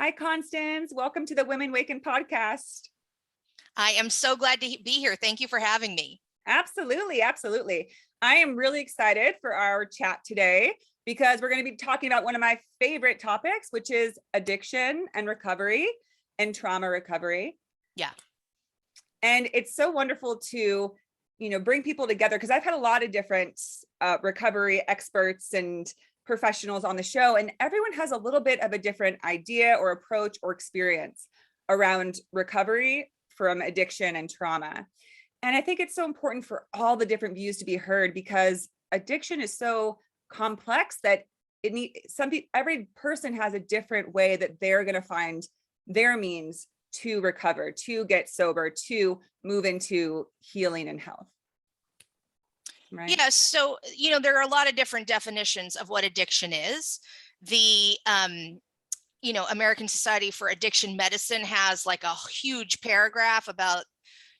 Hi, Constance. Welcome to the Women Waken podcast. I am so glad to be here. Thank you for having me. Absolutely. Absolutely. I am really excited for our chat today because we're going to be talking about one of my favorite topics, which is addiction and recovery and trauma recovery. Yeah. And it's so wonderful to, bring people together because I've had a lot of different recovery experts and professionals on the show, and everyone has a little bit of a different idea or approach or experience around recovery from addiction and trauma. And I think it's so important for all the different views to be heard because addiction is so complex that every person has a different way that they're going to find their means to recover, to get sober, to move into healing and health. Right? Yeah. So, there are a lot of different definitions of what addiction is. The, American Society for Addiction Medicine has like a huge paragraph about,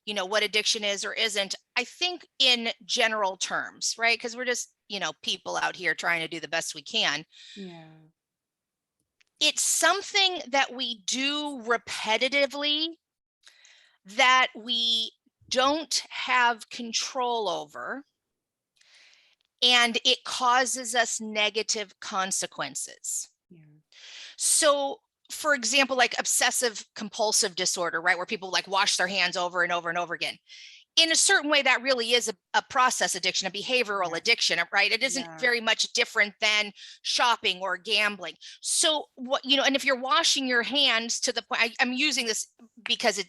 what addiction is or isn't. I think in general terms, right? Because we're just, people out here trying to do the best we can. Yeah. It's something that we do repetitively that we don't have control over, and it causes us negative consequences. Yeah. So, for example, like obsessive compulsive disorder, right? Where people like wash their hands over and over and over again. In a certain way, that really is a process addiction, a behavioral addiction, right? It isn't very much different than shopping or gambling. So and if you're washing your hands to the point, I'm using this because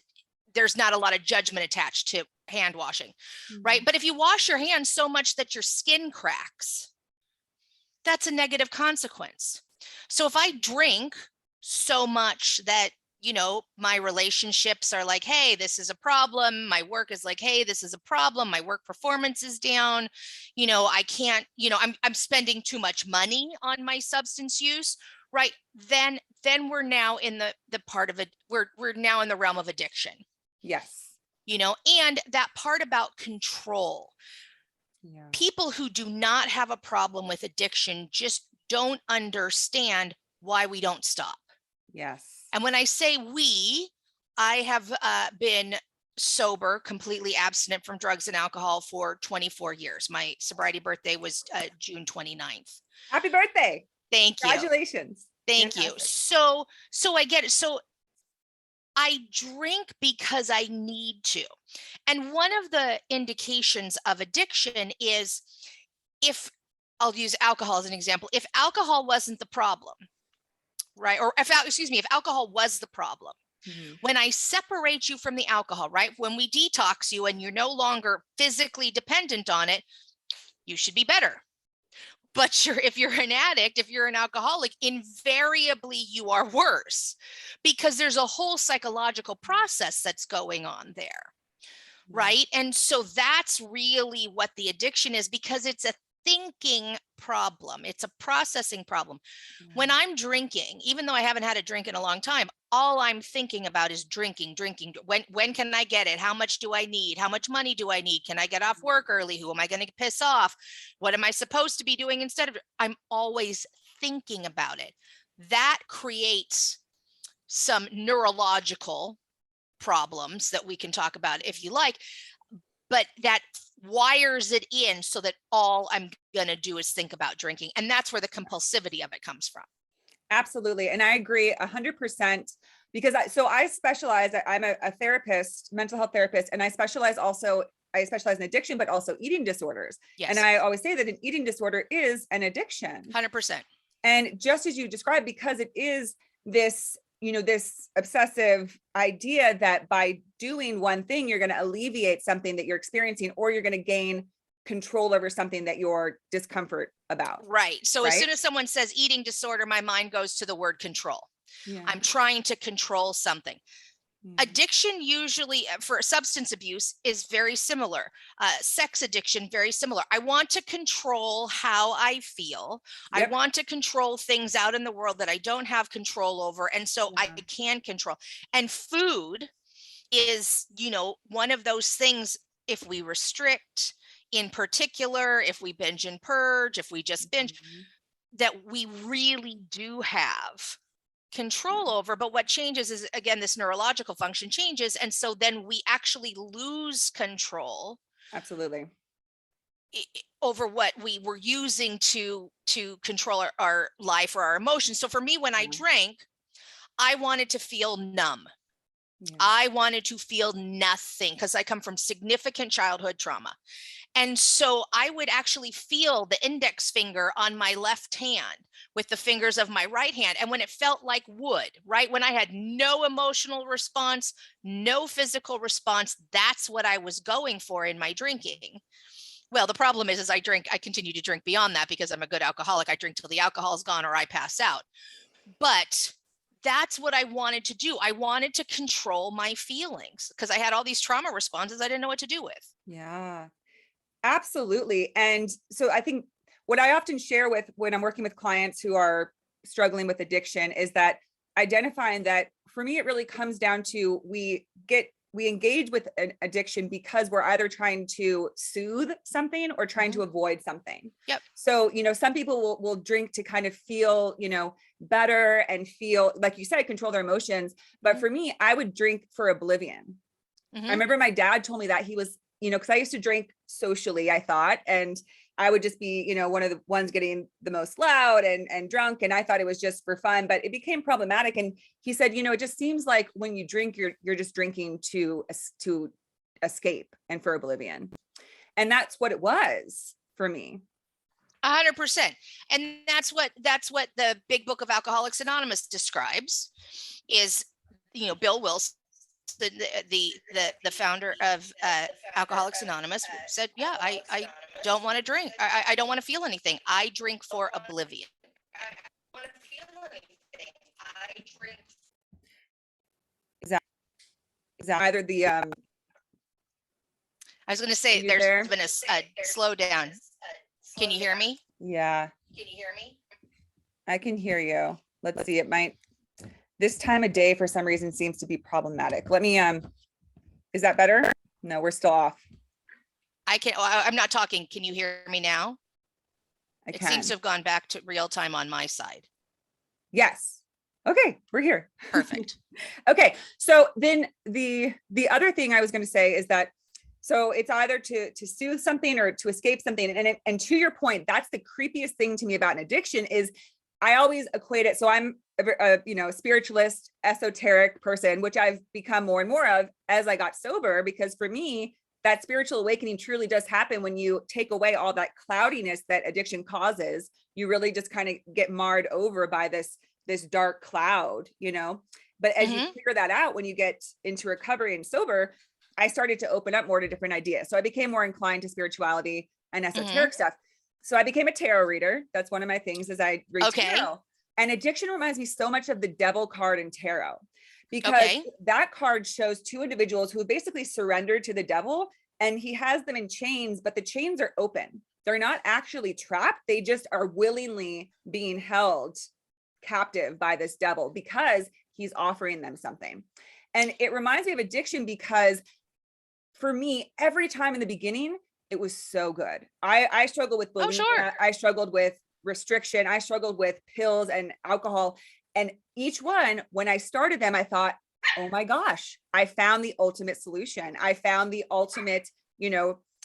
there's not a lot of judgment attached to hand washing, right? But if you wash your hands so much that your skin cracks, that's a negative consequence. So if I drink so much that my relationships are like, hey, this is a problem. My work is like, hey, this is a problem. My work performance is down. I can't, I'm spending too much money on my substance use, right? Then we're now in the part of it. We're now in the realm of addiction. Yes. And that part about control. Yeah. People who do not have a problem with addiction just don't understand why we don't stop. Yes. And when I say we, I have been sober, completely abstinent from drugs and alcohol for 24 years. My sobriety birthday was June 29th. Happy birthday. Thank you. Congratulations. Thank you. So I get it. So I drink because I need to. And one of the indications of addiction is if I'll use alcohol as an example, if alcohol wasn't the problem, right? Or if alcohol was the problem, when I separate you from the alcohol, right? When we detox you and you're no longer physically dependent on it, you should be better. But if you're an addict, if you're an alcoholic, invariably you are worse because there's a whole psychological process that's going on there, right? And so that's really what the addiction is, because it's a thinking problem. It's a processing problem. When I'm drinking, even though I haven't had a drink in a long time, all I'm thinking about is drinking. When can I get it? How much do I need? How much money do I need? Can I get off work early? Who am I going to piss off? What am I supposed to be doing instead of? I'm always thinking about it. That creates some neurological problems that we can talk about if you like, but that wires it in so that all I'm going to do is think about drinking. And that's where the compulsivity of it comes from. Absolutely. And I agree 100% because I specialize, I'm a therapist, mental health therapist, and I specialize in addiction, but also eating disorders. Yes. And I always say that an eating disorder is an addiction. 100%. And just as you described, because it is this obsessive idea that by doing one thing, you're going to alleviate something that you're experiencing, or you're going to gain control over something that you're discomfort about. Right. So as soon as someone says eating disorder, my mind goes to the word control. Yeah. I'm trying to control something. Addiction usually for substance abuse is very similar. Sex addiction, very similar. I want to control how I feel. Yep. I want to control things out in the world that I don't have control over. And so I can control. And food is, one of those things, if we restrict in particular, if we binge and purge, if we just binge, that we really do have control over. But what changes is, again, this neurological function changes. And so then we actually lose control Absolutely. over what we were using to control our life or our emotions. So for me, when I drank, I wanted to feel numb. Yeah. I wanted to feel nothing because I come from significant childhood trauma. And so I would actually feel the index finger on my left hand with the fingers of my right hand. And when it felt like wood, right? When I had no emotional response, no physical response, that's what I was going for in my drinking. Well, the problem is I continue to drink beyond that because I'm a good alcoholic. I drink till the alcohol is gone or I pass out. But that's what I wanted to do. I wanted to control my feelings because I had all these trauma responses I didn't know what to do with. Yeah, absolutely. And so I think what I often share with when I'm working with clients who are struggling with addiction is that identifying that for me, it really comes down to we engage with an addiction because we're either trying to soothe something or trying to avoid something. Yep. So, some people will drink to kind of feel, better and feel, like you said, control their emotions. But for me, I would drink for oblivion. I remember my dad told me that he was, because I used to drink socially, I thought, and I would just be, one of the ones getting the most loud and drunk. And I thought it was just for fun, but it became problematic. And he said, it just seems like when you drink, you're just drinking to escape and for oblivion. And that's what it was for me. 100%. And that's what the big book of Alcoholics Anonymous describes is, Bill Wilson, the founder of Alcoholics Anonymous, said, yeah, I don't want to drink. I don't want to feel anything. I drink for oblivion. Exactly. Either the I was going to say there's been a slowdown. Can you hear me? Yeah. Can you hear me? I can hear you. Let's see. It might. This time of day for some reason seems to be problematic. Let me, is that better? No, we're still off. I'm not talking. Can you hear me now? It seems to have gone back to real time on my side. Yes. Okay, we're here. Perfect. Okay. So then the other thing I was going to say is that, so it's either to soothe something or to escape something. And to your point, that's the creepiest thing to me about an addiction is I always equate it. So I'm a spiritualist, esoteric person, which I've become more and more of as I got sober, because for me, that spiritual awakening truly does happen when you take away all that cloudiness that addiction causes. You really just kind of get marred over by this dark cloud, but as you figure that out, when you get into recovery and sober, I started to open up more to different ideas. So I became more inclined to spirituality and esoteric stuff. So I became a tarot reader. That's one of my things is I read tarot. And addiction reminds me so much of the devil card in tarot, because that card shows two individuals who basically surrendered to the devil, and he has them in chains, but the chains are open. They're not actually trapped. They just are willingly being held captive by this devil because he's offering them something. And it reminds me of addiction because for me, every time in the beginning, it was so good. I struggled with bulimia. Sure. I struggled with restriction. I struggled with pills and alcohol. And each one, when I started them, I thought, oh my gosh, I found the ultimate solution. I found the ultimate,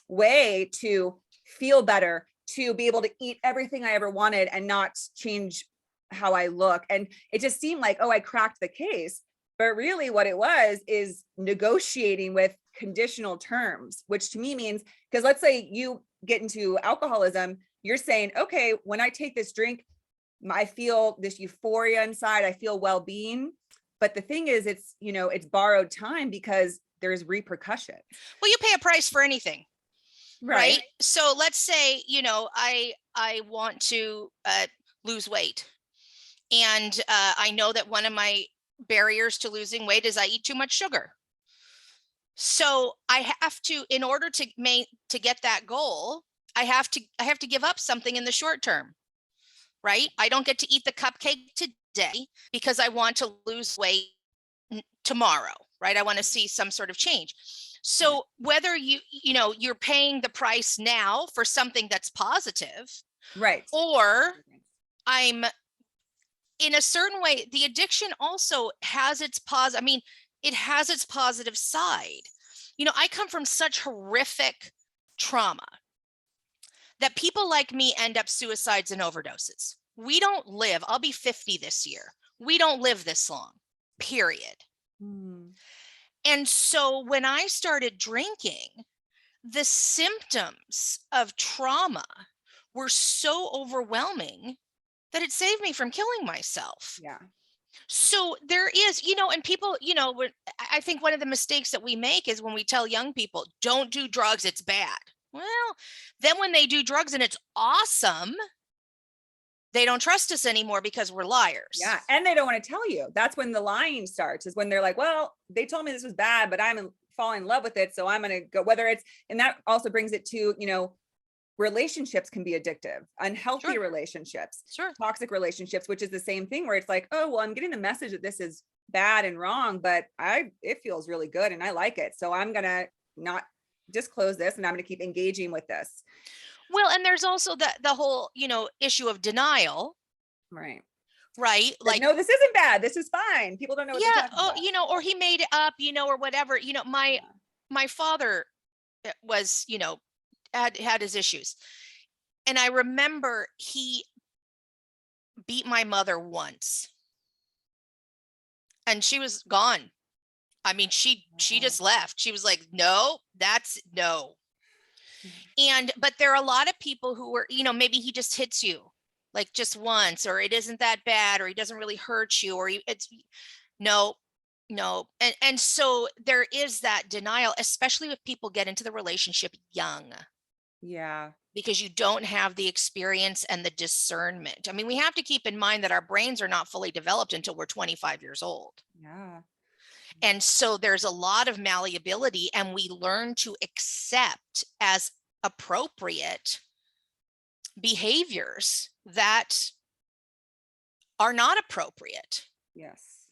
way to feel better, to be able to eat everything I ever wanted and not change how I look. And it just seemed like, oh, I cracked the case. But really what it was is negotiating with conditional terms, which to me means, because let's say you get into alcoholism, you're saying, okay, when I take this drink, I feel this euphoria inside, I feel well-being. But the thing is, it's, it's borrowed time because there's repercussion. Well, you pay a price for anything. Right. So let's say, I want to lose weight. And I know that one of my barriers to losing weight is I eat too much sugar. So I have to, in order to get that goal, I have to give up something in the short term, right? I don't get to eat the cupcake today because I want to lose weight tomorrow, right? I want to see some sort of change. So whether you're paying the price now for something that's positive, right, or I'm in a certain way, the addiction also has its positive, I mean, it has its positive side. I come from such horrific trauma that people like me end up suicides and overdoses. We don't live, I'll be 50 this year. We don't live this long, period. Mm. And so when I started drinking, the symptoms of trauma were so overwhelming that it saved me from killing myself. Yeah. So there is, and people, I think one of the mistakes that we make is when we tell young people, don't do drugs, it's bad. Well, then when they do drugs and it's awesome, they don't trust us anymore because we're liars. Yeah. And they don't want to tell you. That's when the lying starts, is when they're like, well, they told me this was bad, but I'm falling in love with it. So I'm going to go, whether it's, and that also brings it to, relationships can be addictive, unhealthy Sure. relationships, Sure. toxic relationships, which is the same thing where it's like, oh, well, I'm getting the message that this is bad and wrong, but it feels really good and I like it. So I'm going to not disclose this and I'm going to keep engaging with this. Well, and there's also the whole, issue of denial. Right. Right. Like, no, this isn't bad. This is fine. People don't know what they're talking about. Or he made it up, or whatever, my father was, had his issues. And I remember he beat my mother once and she was gone. I mean, she just left. She was like, no, that's no. But there are a lot of people who were, maybe he just hits you like just once, or it isn't that bad, or he doesn't really hurt you, or it's no. And so there is that denial, especially if people get into the relationship young. Yeah. Because you don't have the experience and the discernment. I mean, we have to keep in mind that our brains are not fully developed until we're 25 years old. Yeah. And so there's a lot of malleability, and we learn to accept as appropriate behaviors that are not appropriate. Yes.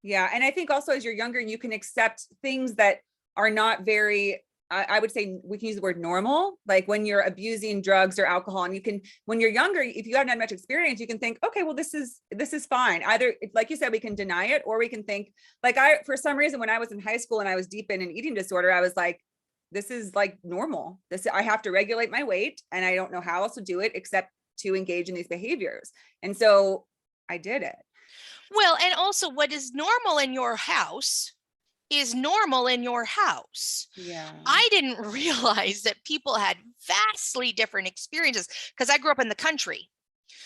Yeah. And I think also as you're younger, you can accept things that are not very, I would say we can use the word normal, like when you're abusing drugs or alcohol, and you can, when you're younger, if you haven't had much experience, you can think, okay, well, this is fine. Either, like you said, we can deny it, or we can think, like for some reason, when I was in high school and I was deep in an eating disorder, I was like, this is like normal. I have to regulate my weight and I don't know how else to do it except to engage in these behaviors. And so I did it. Well, and also what is normal in your house is normal in your house. Yeah. I didn't realize that people had vastly different experiences because I grew up in the country.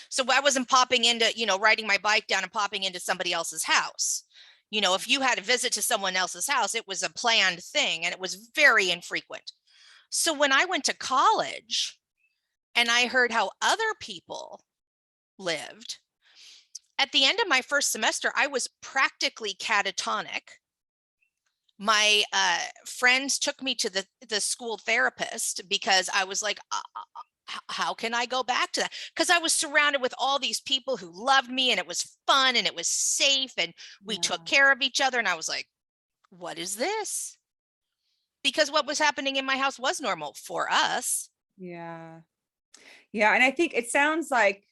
So I wasn't popping into, riding my bike down and popping into somebody else's house. If you had a visit to someone else's house, it was a planned thing and it was very infrequent. So when I went to college and I heard how other people lived, at the end of my first semester, I was practically catatonic. My friends took me to the school therapist because I was like, how can I go back to that? Because I was surrounded with all these people who loved me and it was fun and it was safe and we took care of each other. And I was like, what is this? Because what was happening in my house was normal for us. Yeah. Yeah. And I think it sounds like,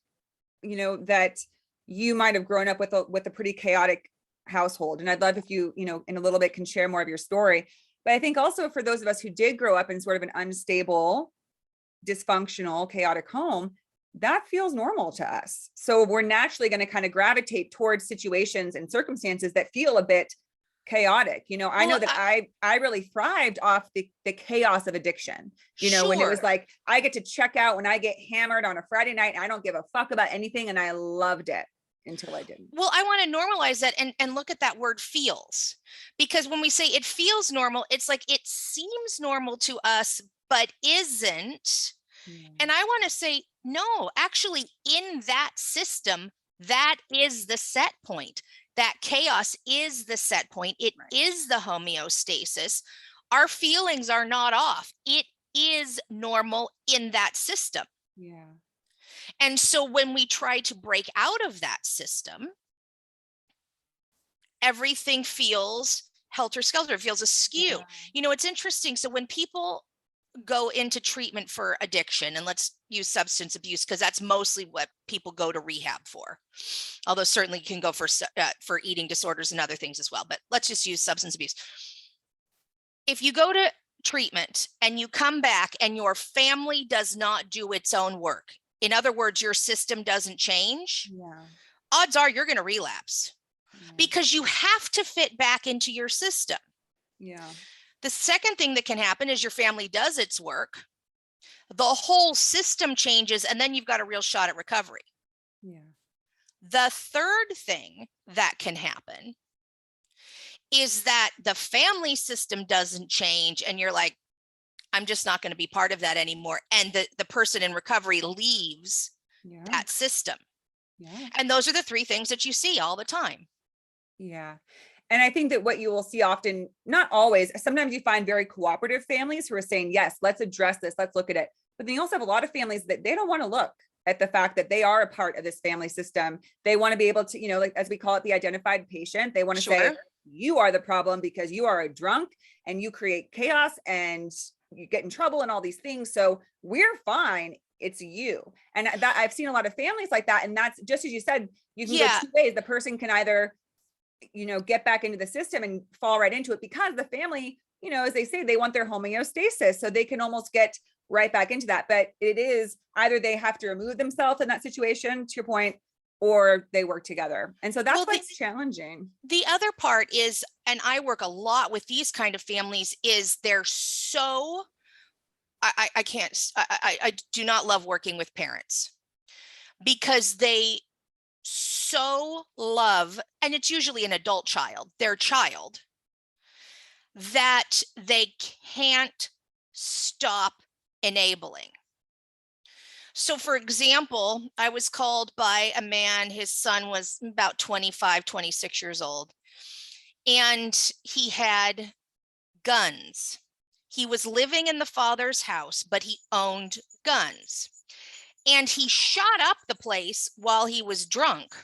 that you might have grown up with a pretty chaotic household. And I'd love if you, in a little bit can share more of your story. But I think also for those of us who did grow up in sort of an unstable, dysfunctional, chaotic home, that feels normal to us. So we're naturally going to kind of gravitate towards situations and circumstances that feel a bit chaotic. I know that I really thrived off the chaos of addiction, when it was like, I get to check out when I get hammered on a Friday night, and I don't give a fuck about anything. And I loved it until I didn't. Well, I want to normalize that and look at that word feels, because when we say it feels normal, it's like it seems normal to us, but isn't. And I want to say, no, actually in that system, that is the set point. That chaos is the set point. It is the homeostasis. Our feelings are not off. It is normal in that system. Yeah. And so when we try to break out of that system, everything feels helter-skelter, it feels askew. It's interesting. So when people go into treatment for addiction, and let's use substance abuse because that's mostly what people go to rehab for. Although certainly you can go for eating disorders and other things as well, but let's just use substance abuse. If you go to treatment and you come back and your family does not do its own work, in other words, your system doesn't change, odds are you're going to relapse because you have to fit back into your system. The second thing that can happen is your family does its work, the whole system changes, and then you've got a real shot at recovery. The third thing that can happen is that the family system doesn't change and you're like, I'm just not going to be part of that anymore. And the person in recovery leaves that system. And those are the three things that you see all the time. And I think that what you will see often, not always, sometimes you find very cooperative families who are saying, yes, let's address this, let's look at it. But then you also have a lot of families that they don't want to look at the fact that they are a part of this family system. They want to be able to, you know, like, as we call it, the identified patient. They want to say, you are the problem because you are a drunk and you create chaos and you get in trouble and all these things. So we're fine. It's you. And that I've seen a lot of families like that. And that's just as you said, you can go two ways. The person can either, you know, get back into the system and fall right into it because the family, you know, as they say, they want their homeostasis. So they can almost get right back into that. But it is either they have to remove themselves in that situation, to your point, or they work together. And so that's what's challenging. The other part is, and I work a lot with these kind of families, is they're so, I do not love working with parents because they so love, and it's usually an adult child, their child, that they can't stop enabling. So for example, I was called by a man, his son was about 25, 26 years old, and he had guns. He was living in the father's house, but he owned guns. And he shot up the place while he was drunk.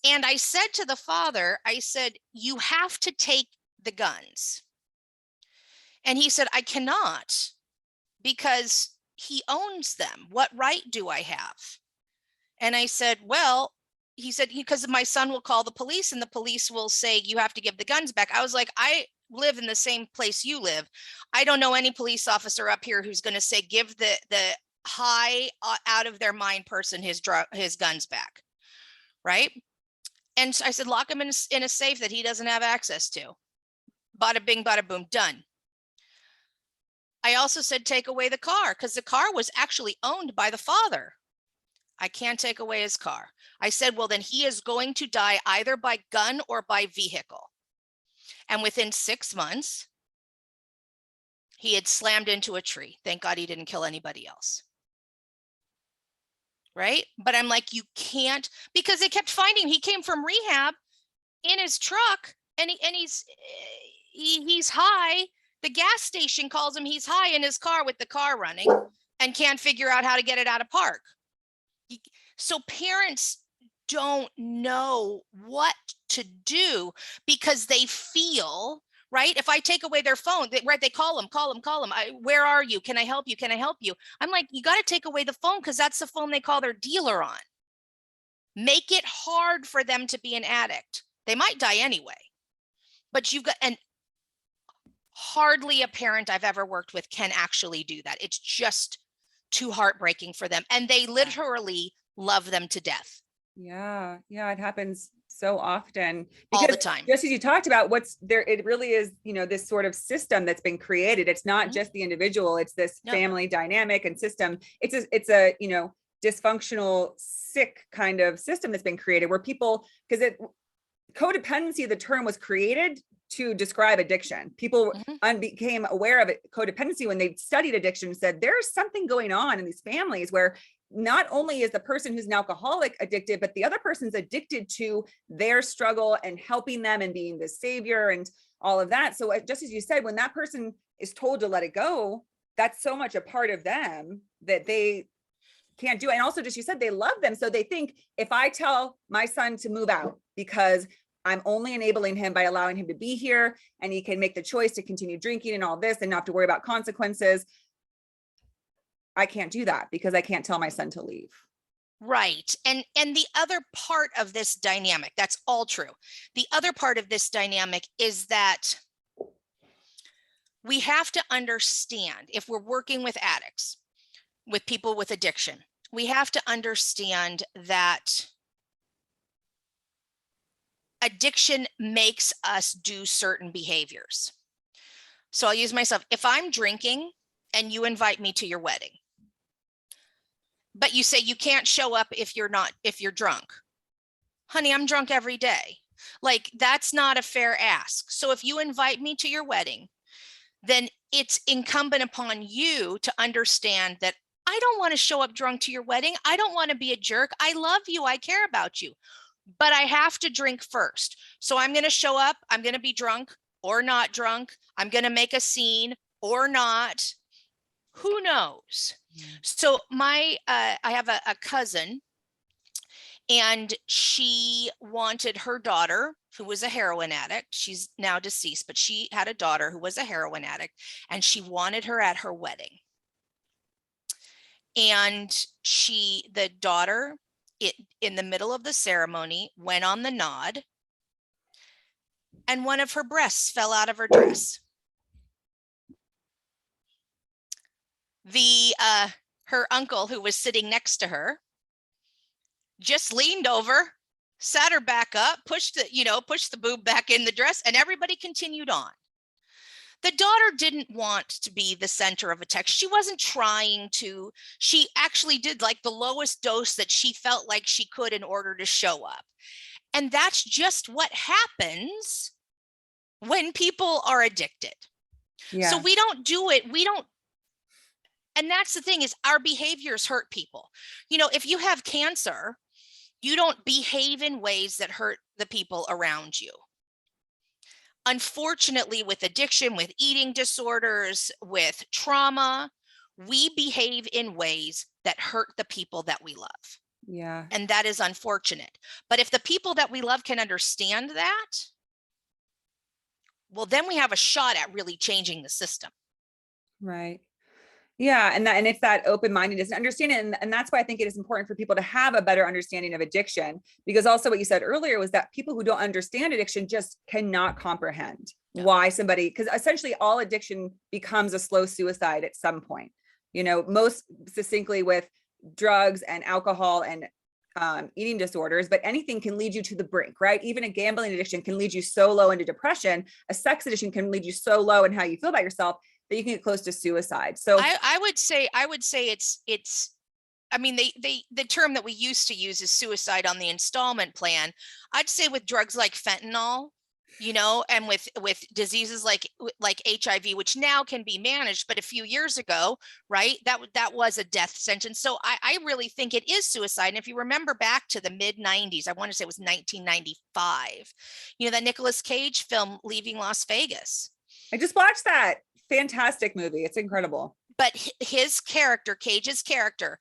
And I said to the father, I said, you have to take the guns. And he said, I cannot because he owns them. What right do I have? And I said, well, he said, because my son will call the police and the police will say, you have to give the guns back. I was like, I live in the same place you live. I don't know any police officer up here who's going to say, give the high out of their mind person his guns back. Right. And so I said, lock him in a safe that he doesn't have access to. Bada bing, bada boom, done. I also said, take away the car because the car was actually owned by the father. I can't take away his car. I said, well, then he is going to die either by gun or by vehicle. And within 6 months, he had slammed into a tree. Thank God he didn't kill anybody else. Right? But I'm like, you can't, because they kept finding he came from rehab in his truck and he's high. The gas station calls him, he's high in his car with the car running and can't figure out how to get it out of park. So parents don't know what to do because they feel, right? If I take away their phone, they call them. Where are you? Can I help you? Can I help you? I'm like, you got to take away the phone because that's the phone they call their dealer on. Make it hard for them to be an addict. They might die anyway, but you've got, and hardly a parent I've ever worked with can actually do that. It's just too heartbreaking for them. And they literally love them to death. Yeah. It happens so often. All the time. Just as you talked about, what's there, it really is, you know, this sort of system that's been created. It's not just the individual, it's this family dynamic and system. It's a, you know, dysfunctional, sick kind of system that's been created where people, because codependency, the term was created to describe addiction. People became aware of it, codependency, when they studied addiction, said there's something going on in these families where not only is the person who's an alcoholic addicted, but the other person's addicted to their struggle and helping them and being the savior and all of that. So just as you said, when that person is told to let it go, that's so much a part of them that they can't do it. And also, just you said, they love them. So they think if I tell my son to move out because I'm only enabling him by allowing him to be here, and he can make the choice to continue drinking and all this and not have to worry about consequences. I can't do that because I can't tell my son to leave. Right. And the other part of this dynamic, that's all true. The other part of this dynamic is that we have to understand, if we're working with addicts, with people with addiction, we have to understand that addiction makes us do certain behaviors. So I'll use myself. If I'm drinking and you invite me to your wedding, but you say you can't show up if you're drunk. Honey, I'm drunk every day. Like, that's not a fair ask. So if you invite me to your wedding, then it's incumbent upon you to understand that I don't want to show up drunk to your wedding. I don't want to be a jerk. I love you. I care about you, but I have to drink first. So I'm going to show up. I'm going to be drunk or not drunk. I'm going to make a scene or not. Who knows? So I have a cousin, and she wanted her daughter, who was a heroin addict. She's now deceased, but she had a daughter who was a heroin addict, and she wanted her at her wedding. And the daughter, in the middle of the ceremony, went on the nod, and one of her breasts fell out of her dress. Her uncle, who was sitting next to her, just leaned over, sat her back up, pushed the boob back in the dress, and everybody continued on. The daughter didn't want to be the center of attention. She wasn't trying to. She actually did like the lowest dose that she felt like she could in order to show up. And that's just what happens when people are addicted. Yeah. So we don't do it. And that's the thing, is our behaviors hurt people. If you have cancer, you don't behave in ways that hurt the people around you. Unfortunately, with addiction, with eating disorders, with trauma, we behave in ways that hurt the people that we love. Yeah. And that is unfortunate. But if the people that we love can understand that, well, then we have a shot at really changing the system. Right. Yeah. And it's that open-mindedness and understanding. And that's why I think it is important for people to have a better understanding of addiction, because also what you said earlier was that people who don't understand addiction just cannot comprehend why somebody, because essentially all addiction becomes a slow suicide at some point, most succinctly with drugs and alcohol and eating disorders, but anything can lead you to the brink, right? Even a gambling addiction can lead you so low into depression. A sex addiction can lead you so low in how you feel about yourself that you can get close to suicide. So I would say it's I mean, the term that we used to use is suicide on the installment plan. I'd say with drugs like fentanyl, and with diseases like HIV, which now can be managed, but a few years ago, right, that was a death sentence. So I really think it is suicide. And if you remember back to the mid 90s, I want to say it was 1995, that Nicolas Cage film, Leaving Las Vegas. I just watched that. Fantastic movie. It's incredible. But his character, Cage's character,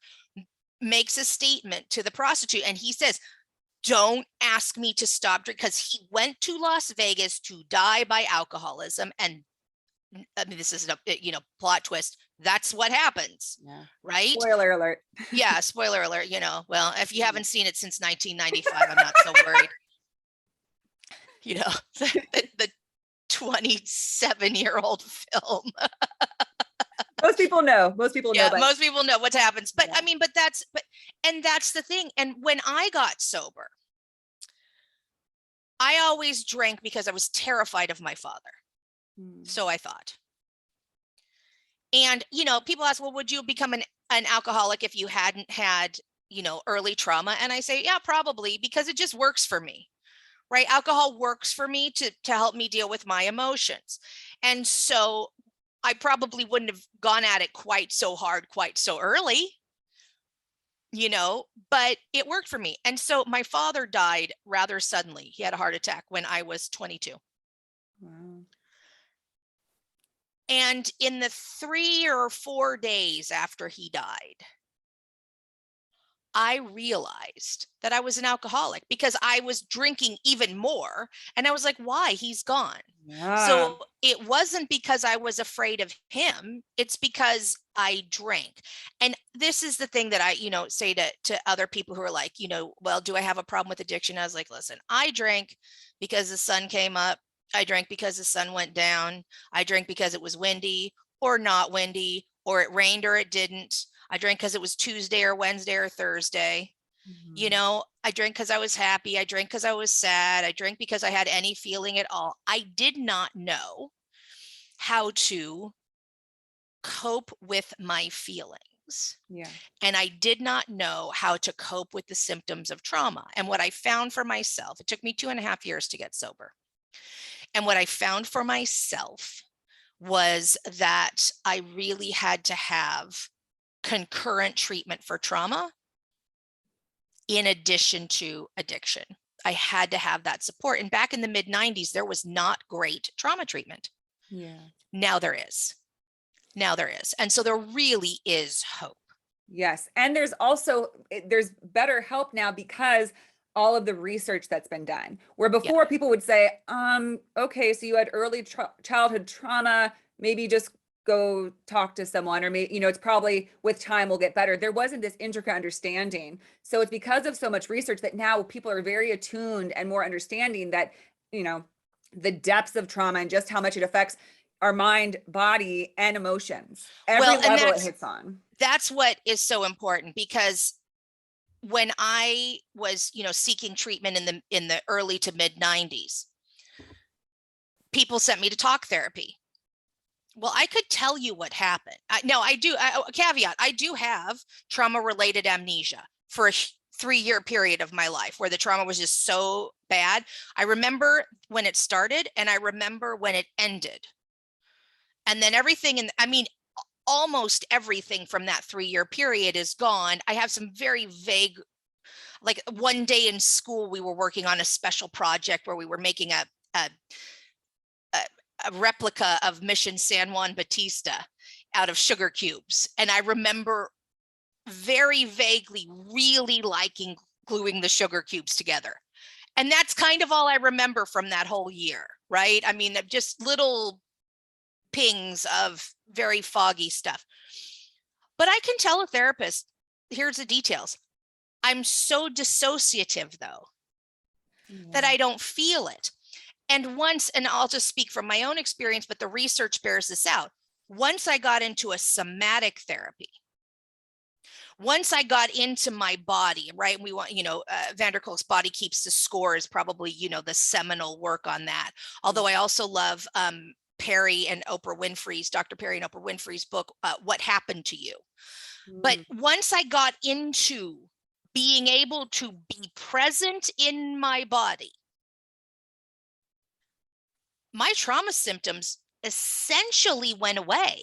makes a statement to the prostitute, and he says, don't ask me to stop drinking, because he went to Las Vegas to die by alcoholism. And I mean, this is a plot twist. That's what happens. Yeah. Right? Spoiler alert. Yeah, spoiler alert. Well, if you haven't seen it since 1995, I'm not so worried. The 27-year-old film. Most people know. Yeah, most people know what happens. But yeah. I mean, that's the thing. And when I got sober, I always drank because I was terrified of my father. So I thought. And, people ask, well, would you become an alcoholic if you hadn't had, early trauma? And I say, yeah, probably, because it just works for me. Right? Alcohol works for me to help me deal with my emotions. And so I probably wouldn't have gone at it quite so hard, quite so early, but it worked for me. And so my father died rather suddenly. He had a heart attack when I was 22. Wow. And in the 3 or 4 days after he died, I realized that I was an alcoholic because I was drinking even more. And I was like, why? He's gone. Yeah. So it wasn't because I was afraid of him. It's because I drank. And this is the thing that I, say to other people who are like, well, do I have a problem with addiction? I was like, listen, I drank because the sun came up. I drank because the sun went down. I drank because it was windy or not windy, or it rained or it didn't. I drank because it was Tuesday or Wednesday or Thursday. Mhm. I drank because I was happy. I drank because I was sad. I drank because I had any feeling at all. I did not know how to cope with my feelings. Yeah. And I did not know how to cope with the symptoms of trauma. And what I found for myself, it took me 2.5 years to get sober. And what I found for myself was that I really had to have concurrent treatment for trauma in addition to addiction. I had to have that support. And back in the mid 90s, there was not great trauma treatment. Yeah. Now there is. Now there is. And so there really is hope. Yes. And there's better help now because all of the research that's been done. Where Yeah. before people would say, okay, so you had early childhood trauma, maybe just go talk to someone, or maybe, it's probably with time will get better. There wasn't this intricate understanding. So it's because of so much research that now people are very attuned and more understanding that, the depths of trauma and just how much it affects our mind, body, and emotions. Every Well, and level it hits on. that's what is so important, because when I was, seeking treatment in the early to mid 90s, people sent me to talk therapy. Well, I could tell you what happened. Caveat, I do have trauma related amnesia for a 3-year period of my life where the trauma was just so bad. I remember when it started and I remember when it ended. And then almost everything from that 3-year period is gone. I have some very vague, like one day in school, we were working on a special project where we were making a replica of Mission San Juan Bautista out of sugar cubes. And I remember very vaguely really liking gluing the sugar cubes together. And that's kind of all I remember from that whole year, right? I mean, just little pings of very foggy stuff. But I can tell a therapist, here's the details. I'm so dissociative, though, that I don't feel it. And I'll just speak from my own experience, but the research bears this out. Once I got into a somatic therapy, once I got into my body, right? We want, van der Kolk's Body Keeps the Score is probably, the seminal work on that. Although I also love Perry and Oprah Winfrey's, Dr. Perry and Oprah Winfrey's book, What Happened to You. But once I got into being able to be present in my body, my trauma symptoms essentially went away.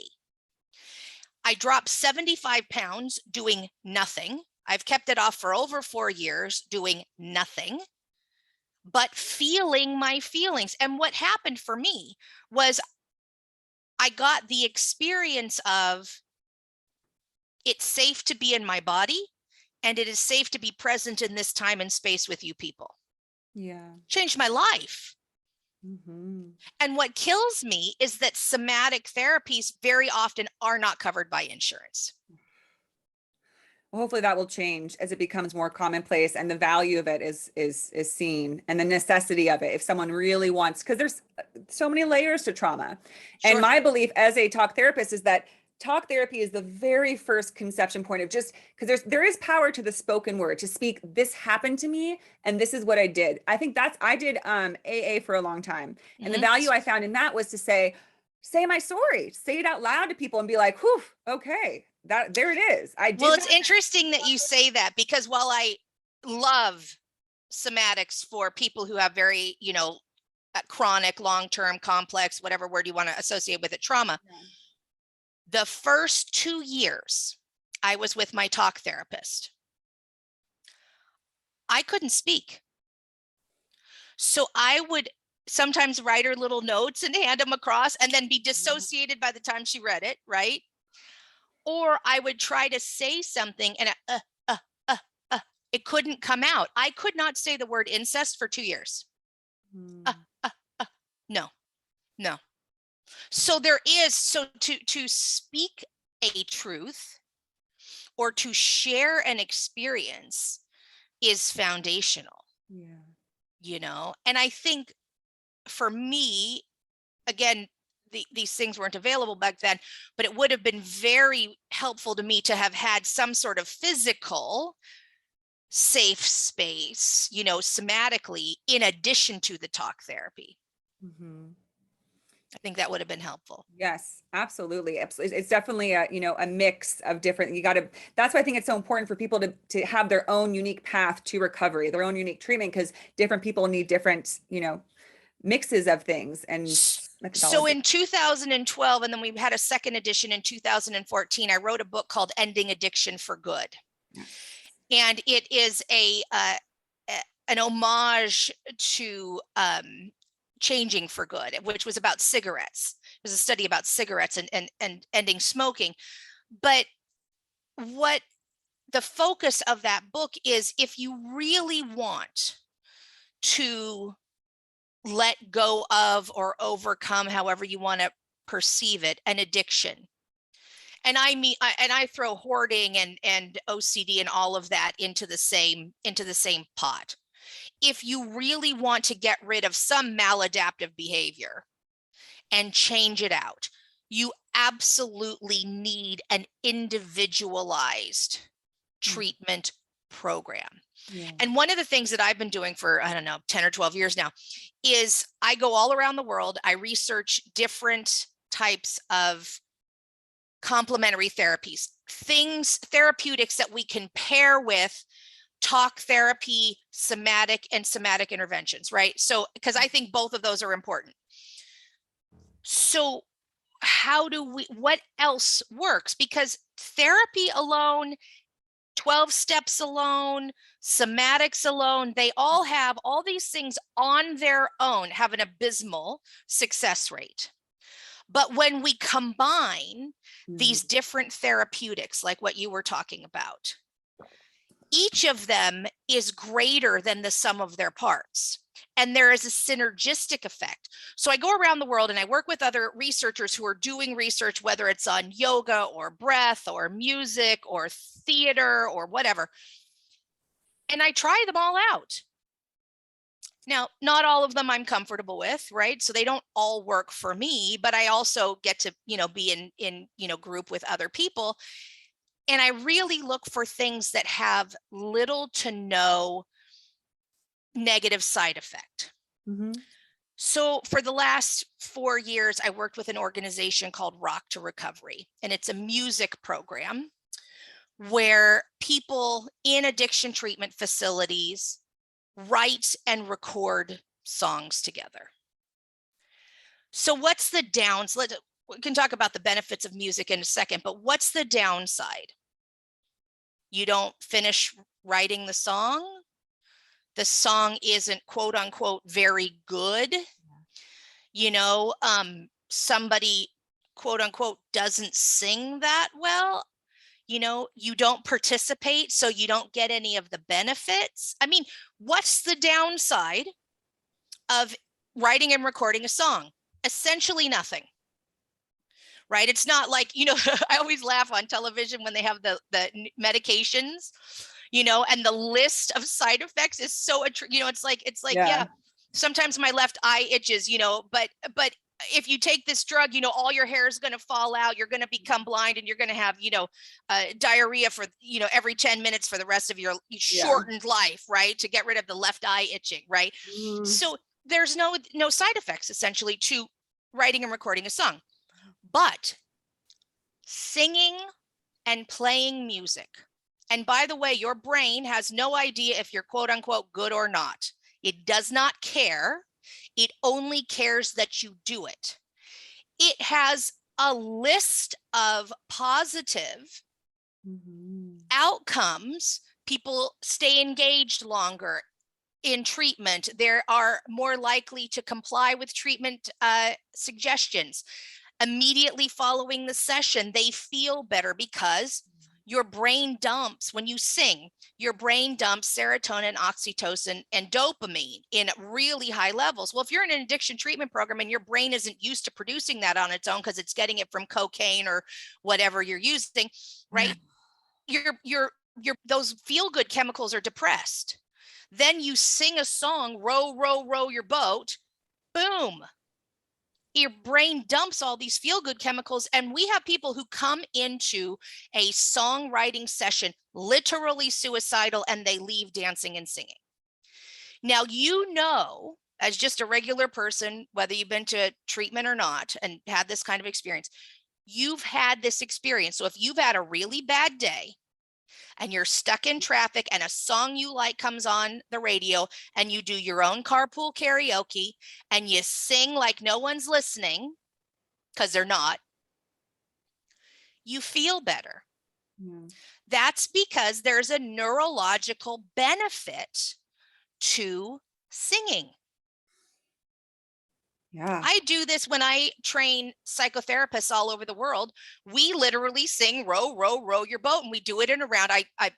I dropped 75 pounds doing nothing. I've kept it off for over 4 years doing nothing, but feeling my feelings. And what happened for me was I got the experience of it's safe to be in my body and it is safe to be present in this time and space with you people. Yeah. Changed my life. Mm-hmm. And what kills me is that somatic therapies very often are not covered by insurance. Well, hopefully that will change as it becomes more commonplace and the value of it is seen, and the necessity of it if someone really wants, because there's so many layers to trauma. Sure. And my belief as a talk therapist is that talk therapy is the very first conception point of, just because there is power to the spoken word, to speak, this happened to me and this is what I did. I think I did AA for a long time. And the value I found in that was to say my story, say it out loud to people and be like, whew, okay, there it is. It's interesting that you say that, because while I love somatics for people who have very, chronic, long-term, complex, whatever word you want to associate with it, trauma, the first 2 years I was with my talk therapist, I couldn't speak. So I would sometimes write her little notes and hand them across and then be dissociated by the time she read it, right? Or I would try to say something and It couldn't come out. I could not say the word incest for 2 years. No, no. So there is, so to speak a truth or to share an experience is foundational. Yeah. And I think for me, again, these things weren't available back then, but it would have been very helpful to me to have had some sort of physical safe space, somatically, in addition to the talk therapy. I think that would have been helpful. Yes, absolutely. It's definitely a mix of different, that's why I think it's so important for people to have their own unique path to recovery, their own unique treatment, because different people need different, mixes of things and So methodology. in 2012, and then we had a second edition in 2014, I wrote a book called Ending Addiction for Good. And it is an homage to Changing for Good, which was about cigarettes. It was a study about cigarettes and ending smoking. But what the focus of that book is, if you really want to let go of or overcome, however you want to perceive it, an addiction. And I throw hoarding and OCD and all of that into the same pot. If you really want to get rid of some maladaptive behavior and change it out, you absolutely need an individualized treatment program. Yeah. And one of the things that I've been doing for, 10 or 12 years now, is I go all around the world. I research different types of complementary therapies, therapeutics that we can pair with talk therapy, somatic interventions, right? So, because I think both of those are important. So what else works? Because therapy alone, 12 steps alone, somatics alone, they all have all these things on their own, have an abysmal success rate. But when we combine these different therapeutics, like what you were talking about, each of them is greater than the sum of their parts. And there is a synergistic effect. So I go around the world and I work with other researchers who are doing research, whether it's on yoga or breath or music or theater or whatever. And I try them all out. Now, not all of them I'm comfortable with, right? So they don't all work for me, but I also get to, be in group with other people. And I really look for things that have little to no negative side effect. So for the last 4 years, I worked with an organization called Rock to Recovery, and it's a music program where people in addiction treatment facilities write and record songs together. So what's the downside? We can talk about the benefits of music in a second, but what's the downside? You don't finish writing the song. The song isn't, quote unquote, very good. Somebody, quote unquote, doesn't sing that well. You don't participate, so you don't get any of the benefits. I mean, what's the downside of writing and recording a song? Essentially nothing. Right? It's not like, I always laugh on television when they have the medications, and the list of side effects is so, it's like, yeah, sometimes my left eye itches, but if you take this drug, all your hair is going to fall out, you're going to become blind, and you're going to have, diarrhea for, every 10 minutes for the rest of your shortened life, right? To get rid of the left eye itching, right? So there's no side effects essentially to writing and recording a song. But singing and playing music, and by the way, your brain has no idea if you're, quote unquote, good or not. It does not care. It only cares that you do it. It has a list of positive outcomes. People stay engaged longer in treatment. They are more likely to comply with treatment suggestions. Immediately following the session, they feel better because your brain dumps, when you sing, your brain dumps serotonin, oxytocin, and dopamine in really high levels. Well, if you're in an addiction treatment program and your brain isn't used to producing that on its own because it's getting it from cocaine or whatever you're using, right? Your those feel-good chemicals are depressed. Then you sing a song, row, row, row your boat, boom. Your brain dumps all these feel-good chemicals. And we have people who come into a songwriting session literally suicidal, and they leave dancing and singing. Now, you know, as just a regular person, whether you've been to treatment or not and had this kind of experience, you've had this experience. So if you've had a really bad day and you're stuck in traffic and a song you like comes on the radio and you do your own carpool karaoke and you sing like no one's listening, because they're not, you feel better. Yeah. That's because there's a neurological benefit to singing. Yeah. I do this when I train psychotherapists all over the world. We literally sing row, row, row your boat, and we do it in a round. I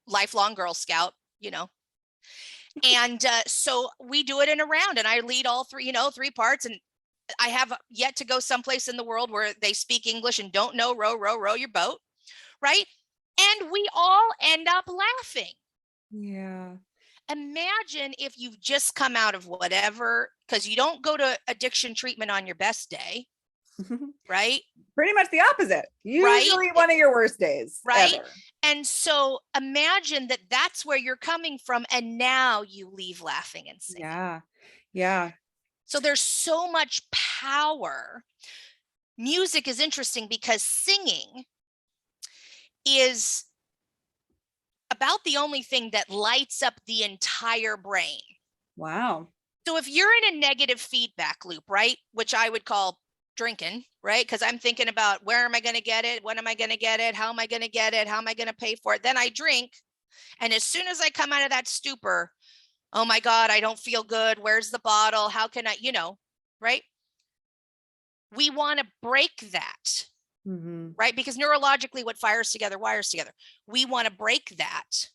lifelong Girl Scout, you know. And so we do it in a round, and I lead all three, three parts. And I have yet to go someplace in the world where they speak English and don't know row, row, row your boat, right? And we all end up laughing. Yeah. Imagine if you've just come out of whatever, because you don't go to addiction treatment on your best day, right? Pretty much the opposite. Usually one of your worst days. Right. Ever. And so imagine that that's where you're coming from. And now you leave laughing and singing. Yeah. Yeah. So there's so much power. Music is interesting because singing is about the only thing that lights up the entire brain. Wow. So if you're in a negative feedback loop, right, which I would call drinking, right? Because I'm thinking about where am I going to get it? When am I going to get it? How am I going to get it? How am I going to pay for it? Then I drink. And as soon as I come out of that stupor, oh my God, I don't feel good. Where's the bottle? How can I, right? We want to break that, right? Because neurologically, what fires together wires together. We want to break that.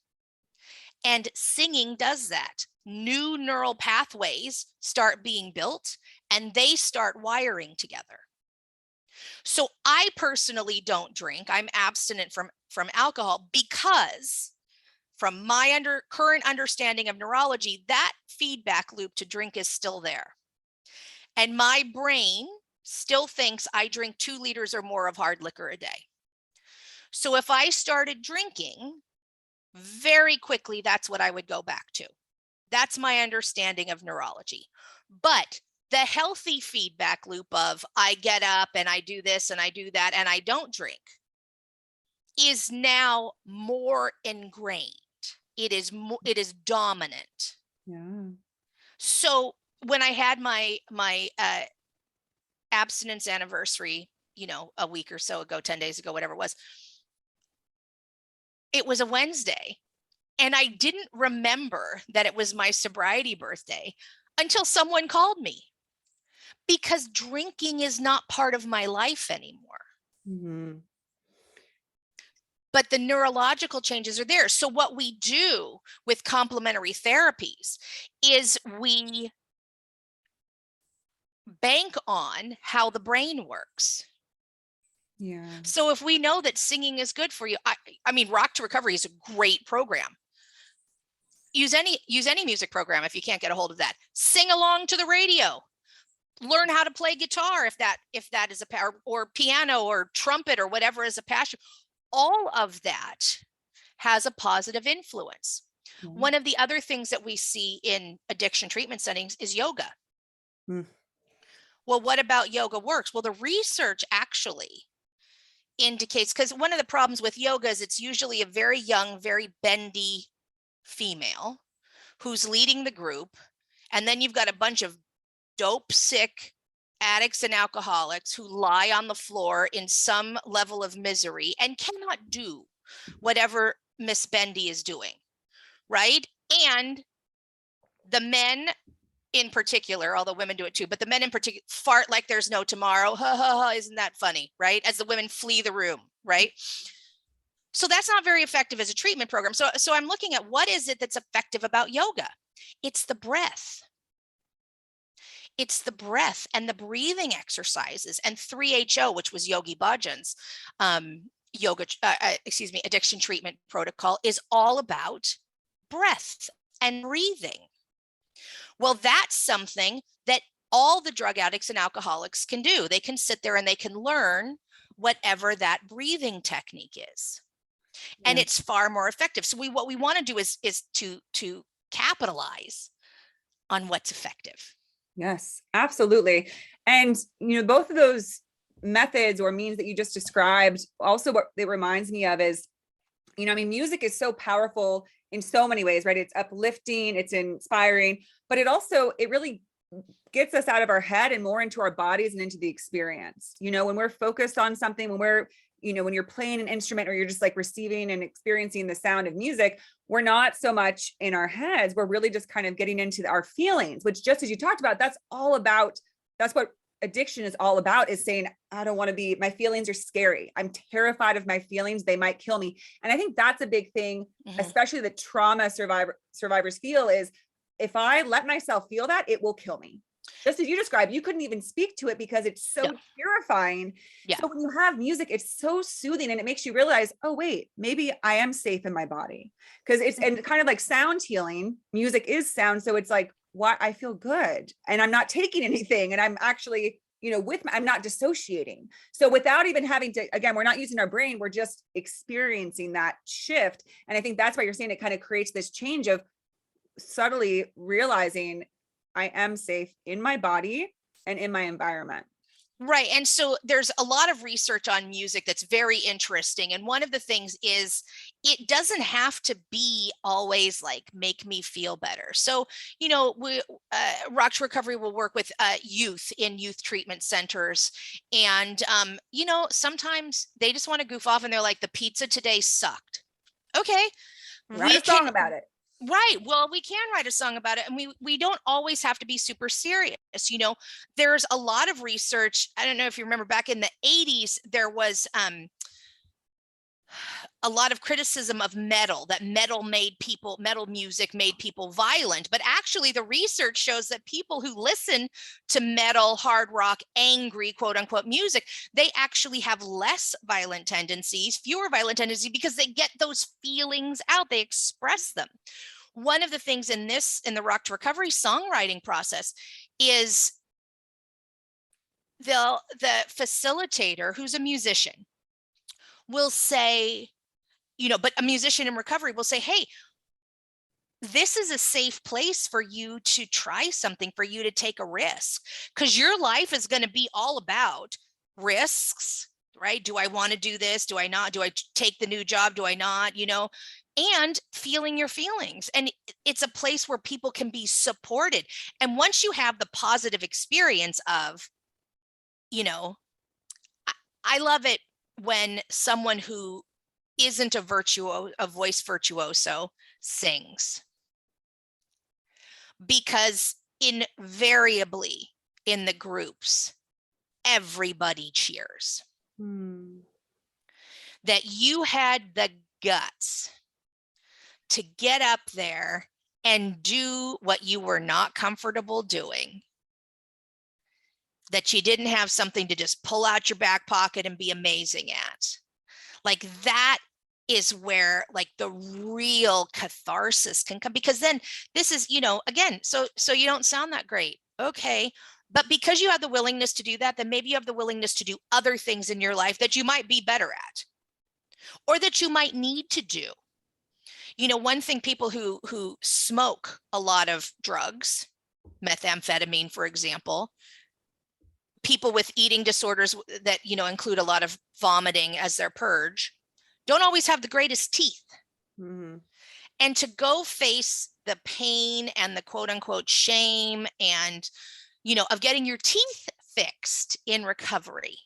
And singing does that. New neural pathways start being built and they start wiring together. So I personally don't drink. I'm abstinent from alcohol because from my current understanding of neurology, that feedback loop to drink is still there. And my brain still thinks I drink 2 liters or more of hard liquor a day. So if I started drinking, very quickly, that's what I would go back to. That's my understanding of neurology. But the healthy feedback loop of I get up and I do this and I do that and I don't drink is now more ingrained. It is dominant. Yeah. So when I had my abstinence anniversary, a week or so ago, 10 days ago, whatever it was a Wednesday. And I didn't remember that it was my sobriety birthday until someone called me, because drinking is not part of my life anymore. But the neurological changes are there. So what we do with complementary therapies is we bank on how the brain works. Yeah. So if we know that singing is good for you, I mean, Rock to Recovery is a great program. Use any music program if you can't get a hold of that. Sing along to the radio. Learn how to play guitar if that is a power, or piano or trumpet or whatever is a passion. All of that has a positive influence. One of the other things that we see in addiction treatment settings is yoga. Well, what about yoga works? Well, the research actually indicates, because one of the problems with yoga is it's usually a very young, very bendy female who's leading the group. And then you've got a bunch of dope sick addicts and alcoholics who lie on the floor in some level of misery and cannot do whatever Miss Bendy is doing, right? And the men in particular, although women do it too, but the men in particular fart like there's no tomorrow. Ha ha ha, isn't that funny, right? As the women flee the room, right? So that's not very effective as a treatment program. So I'm looking at what is it that's effective about yoga? It's the breath. It's the breath and the breathing exercises, and 3HO, which was Yogi Bhajan's addiction treatment protocol, is all about breath and breathing. Well, that's something that all the drug addicts and alcoholics can do. They can sit there and they can learn whatever that breathing technique is. And it's far more effective. So what we want to do is to capitalize on what's effective. Yes, absolutely. And, both of those methods or means that you just described, also what it reminds me of is, music is so powerful in so many ways, right? It's uplifting, it's inspiring, but it really gets us out of our head and more into our bodies and into the experience. When we're focused on something, when you're playing an instrument or you're just like receiving and experiencing the sound of music, we're not so much in our heads. We're really just kind of getting into our feelings, which, just as you talked about, that's what addiction is all about, is saying, I don't want to be, my feelings are scary. I'm terrified of my feelings. They might kill me. And I think that's a big thing, especially the trauma survivors feel, is if I let myself feel that, it will kill me. Just as you described, you couldn't even speak to it because it's so terrifying. Yeah. So when you have music, it's so soothing, and it makes you realize, oh, wait, maybe I am safe in my body. Because and kind of like sound healing, music is sound. So it's like, why I feel good and I'm not taking anything. And I'm actually, I'm not dissociating. So without even having to, again, we're not using our brain, we're just experiencing that shift. And I think that's why you're saying it kind of creates this change of subtly realizing I am safe in my body and in my environment. Right. And so there's a lot of research on music that's very interesting. And one of the things is it doesn't have to be always like make me feel better. So, Rock to Recovery will work with youth in youth treatment centers. And, sometimes they just want to goof off and they're like, the pizza today sucked. Okay. Write a song about it. Right. Well, we can write a song about it, and we don't always have to be super serious. There's a lot of research. I don't know if you remember back in the 80s, there was a lot of criticism of metal, that metal music made people violent. But actually, the research shows that people who listen to metal, hard rock, angry, quote unquote music, they actually have less violent tendencies, fewer violent tendencies, because they get those feelings out, they express them. One of the things in the Rock to Recovery songwriting process is the facilitator, who's a musician, will say, but a musician in recovery will say, hey, this is a safe place for you to try something, for you to take a risk, because your life is going to be all about risks, right? Do I want to do this? Do I not? Do I take the new job? Do I not? And feeling your feelings. And it's a place where people can be supported. And once you have the positive experience of, I love it when someone who isn't a voice virtuoso sings, because invariably in the groups, everybody cheers. That you had the guts to get up there and do what you were not comfortable doing, that you didn't have something to just pull out your back pocket and be amazing at. Like, that is where like the real catharsis can come, because then this is, again, so you don't sound that great. Okay. But because you have the willingness to do that, then maybe you have the willingness to do other things in your life that you might be better at, or that you might need to do. One thing, people who smoke a lot of drugs, methamphetamine, for example, people with eating disorders that, include a lot of vomiting as their purge, don't always have the greatest teeth. And to go face the pain and the quote unquote shame and, of getting your teeth fixed in recovery.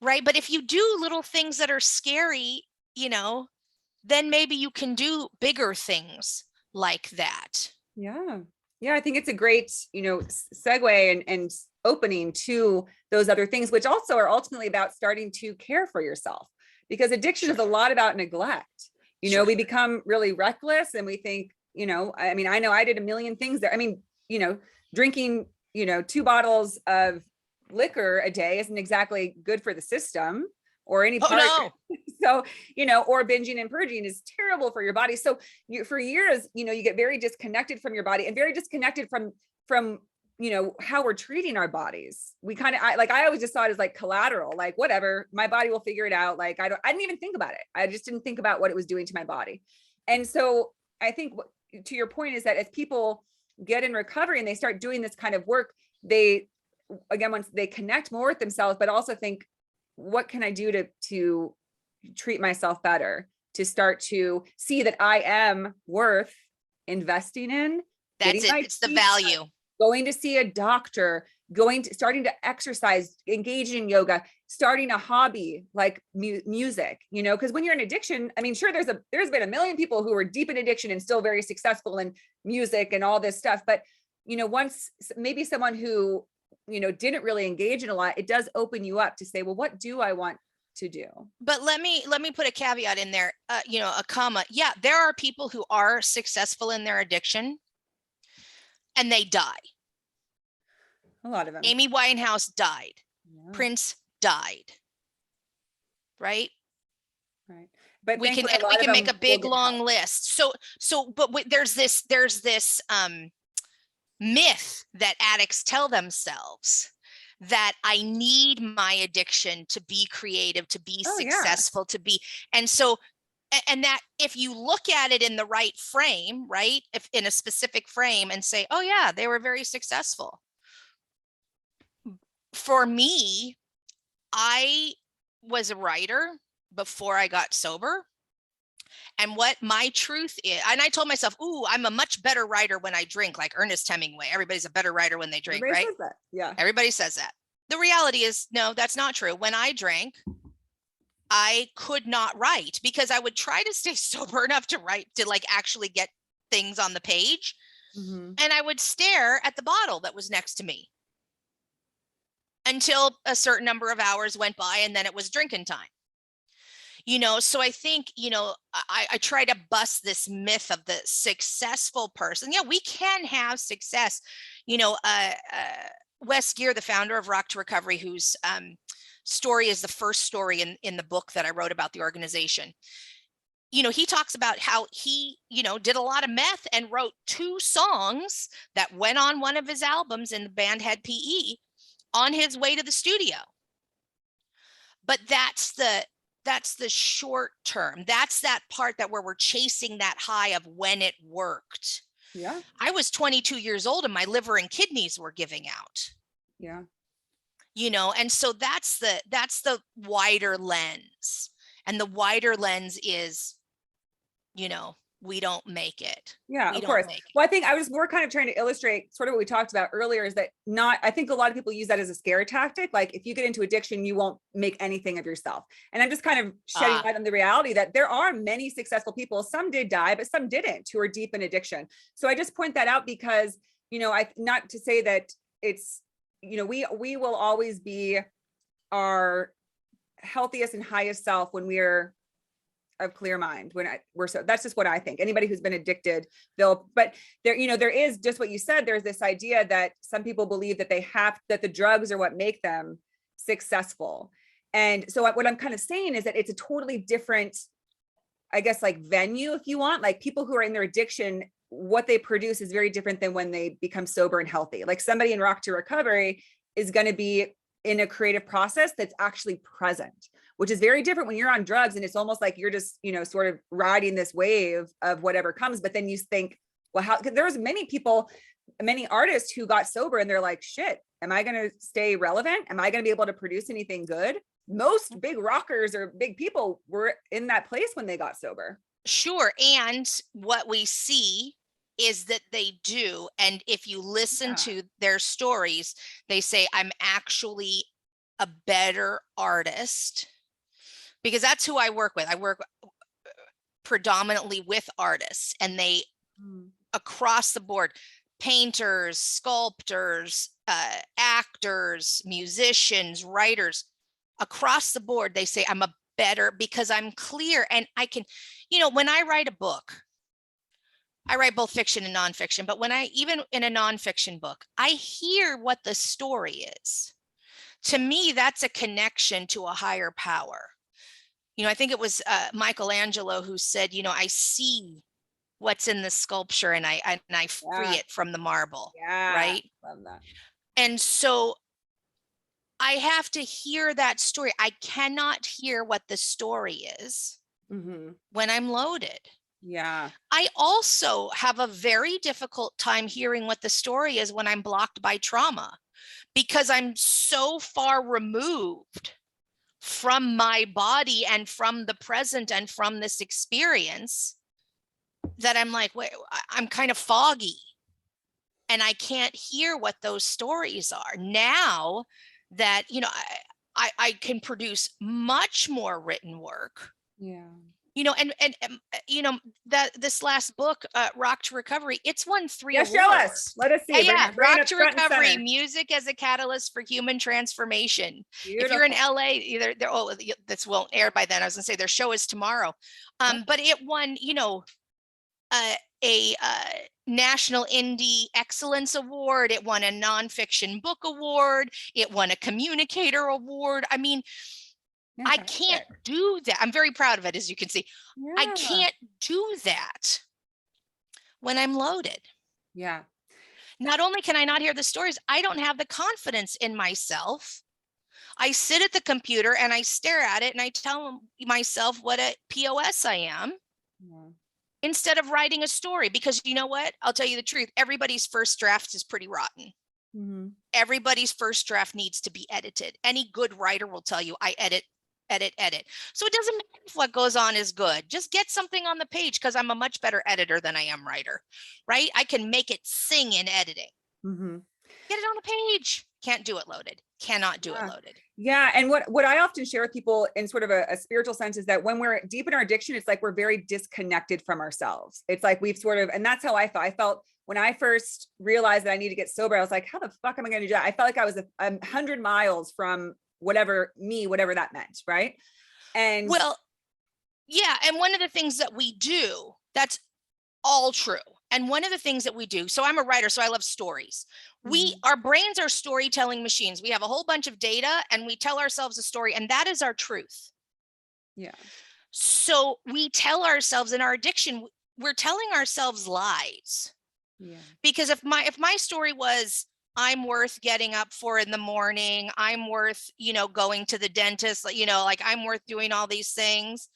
Right. But if you do little things that are scary, then maybe you can do bigger things like that. Yeah. I think it's a great, segue and opening to those other things, which also are ultimately about starting to care for yourself. because addiction is a lot about neglect. You know, we become really reckless and we think, you know, I mean, I know I did a million things there. I mean, you know, drinking, you know, 2 bottles of liquor a day isn't exactly good for the system or any part. No. So, you know, or binging and purging is terrible for your body. So for years, you know, you get very disconnected from your body and very disconnected from, you know, how we're treating our bodies. We kind of, I always just saw it as like collateral, like whatever, my body will figure it out. Like, I didn't even think about it. I just didn't think about what it was doing to my body. And so I think to your point is that as people get in recovery and they start doing this kind of work, once they connect more with themselves, but also think, what can I do to treat myself better, to start to see that I am worth investing in. That's it. It's the value. Going to see a doctor, starting to exercise, engage in yoga, starting a hobby like music, you know, because when you're in addiction, I mean, sure, there's been a million people who are deep in addiction and still very successful in music and all this stuff. But, you know, once maybe someone who, you know, didn't really engage in a lot, it does open you up to say, well, what do I want to do? But let me put a caveat in there, you know, a comma. Yeah, there are people who are successful in their addiction and they die. A lot of them. Amy Winehouse died. Yeah. Prince died. Right. But we can make a big long list. But there's this myth that addicts tell themselves that I need my addiction to be creative, to be successful, to be, and so, and that if you look at it in the right frame, right, if in a specific frame and say, oh yeah, they were very successful. For me, I was a writer before I got sober. And what my truth is, and I told myself, ooh, I'm a much better writer when I drink, like Ernest Hemingway. Everybody's a better writer when they drink, Everybody right? says that. Yeah. Everybody says that. The reality is, no, that's not true. When I drank, I could not write because I would try to stay sober enough to write, to like actually get things on the page. Mm-hmm. And I would stare at the bottle that was next to me until a certain number of hours went by and then it was drinking time. You know, so I think, you know, I try to bust this myth of the successful person. Yeah, we can have success. You know, Wes Geer, the founder of Rock to Recovery, whose story is the first story in the book that I wrote about the organization. You know, he talks about how he, you know, did a lot of meth and wrote 2 songs that went on one of his albums, and the band had PE on his way to the studio. But that's the short term. That's that part that where we're chasing that high of when it worked. Yeah. I was 22 years old and my liver and kidneys were giving out. Yeah. You know, and so that's the wider lens. And the wider lens is, you know, we don't make it. Yeah, of course. Well, I think I was more kind of trying to illustrate sort of what we talked about earlier, is that I think a lot of people use that as a scare tactic. Like if you get into addiction, you won't make anything of yourself. And I'm just kind of shedding light on the reality that there are many successful people. Some did die, but some didn't, who are deep in addiction. So I just point that out because, you know, not to say that it's, you know, we will always be our healthiest and highest self when we're of clear mind, that's just what I think. Anybody who's been addicted, but there, you know, there is just what you said. There's this idea that some people believe that that the drugs are what make them successful. And so what I'm kind of saying is that it's a totally different, I guess, like venue, if you want. Like people who are in their addiction, what they produce is very different than when they become sober and healthy. Like somebody in Rock to Recovery is going to be in a creative process that's actually present, which is very different when you're on drugs and it's almost like you're just, you know, sort of riding this wave of whatever comes. But then you think, well, how, there's many artists who got sober and they're like, shit, am I going to stay relevant? Am I going to be able to produce anything good? Most big rockers or big people were in that place when they got sober. Sure. And what we see is that they do. And if you listen to their stories, they say, I'm actually a better artist, because that's who I work with. I work predominantly with artists, and they across the board, painters, sculptors, actors, musicians, writers, across the board, they say, I'm a better because I'm clear and I can, when I write a book, I write both fiction and nonfiction, but even in a nonfiction book, I hear what the story is. To me, that's a connection to a higher power. I think it was Michelangelo who said, I see what's in the sculpture and I free it from the marble. Yeah. Right. Love that. And so I have to hear that story. I cannot hear what the story is when I'm loaded. Yeah. I also have a very difficult time hearing what the story is when I'm blocked by trauma, because I'm so far removed from my body and from the present and from this experience that I'm like, wait, I'm kind of foggy and I can't hear what those stories are. Now that, I can produce much more written work. Yeah. That this last book, Rock to Recovery, it's won 3 awards. Show us. Let us see. Yeah. Bring Rock to Recovery, music as a catalyst for human transformation. Beautiful. If you're in LA, this won't air by then. I was gonna say their show is tomorrow. But it won, a National Indie Excellence Award. It won a nonfiction book award. It won a communicator award. I mean, I can't do that. I'm very proud of it, as you can see. Yeah. I can't do that when I'm loaded. Yeah. Not only can I not hear the stories, I don't have the confidence in myself. I sit at the computer and I stare at it and I tell myself what a POS I am. Yeah. Instead of writing a story, because you know what? I'll tell you the truth. Everybody's first draft is pretty rotten. Everybody's first draft needs to be edited. Any good writer will tell you, I edit. So it doesn't matter if what goes on is good. Just get something on the page, because I'm a much better editor than I am writer, right? I can make it sing in editing. Get it on the page. Can't do it loaded. Cannot do it loaded. Yeah. And what I often share with people in sort of a spiritual sense is that when we're deep in our addiction, it's like we're very disconnected from ourselves. It's like we've sort of, and that's how I felt. I felt when I first realized that I need to get sober, I was like, how the fuck am I going to do that? I felt like I was 100 miles from whatever that meant. Right. And well, yeah. And one of the things that we do, that's all true. And one of the things that we do, so I'm a writer, so I love stories. Our brains are storytelling machines. We have a whole bunch of data and we tell ourselves a story, and that is our truth. Yeah. So we tell ourselves in our addiction, we're telling ourselves lies. Yeah. Because if my story was, I'm worth getting up for in the morning, I'm worth, going to the dentist, like I'm worth doing all these things,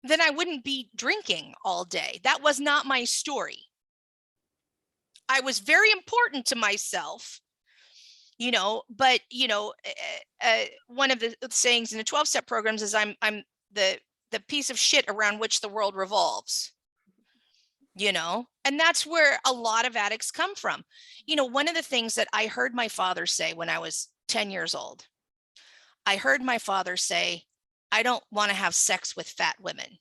then I wouldn't be drinking all day. That was not my story. I was very important to myself, but, one of the sayings in the 12-step programs is I'm the piece of shit around which the world revolves, and that's where a lot of addicts come from. One of the things that I heard my father say when I was 10 years old, I heard my father say, I don't want to have sex with fat women.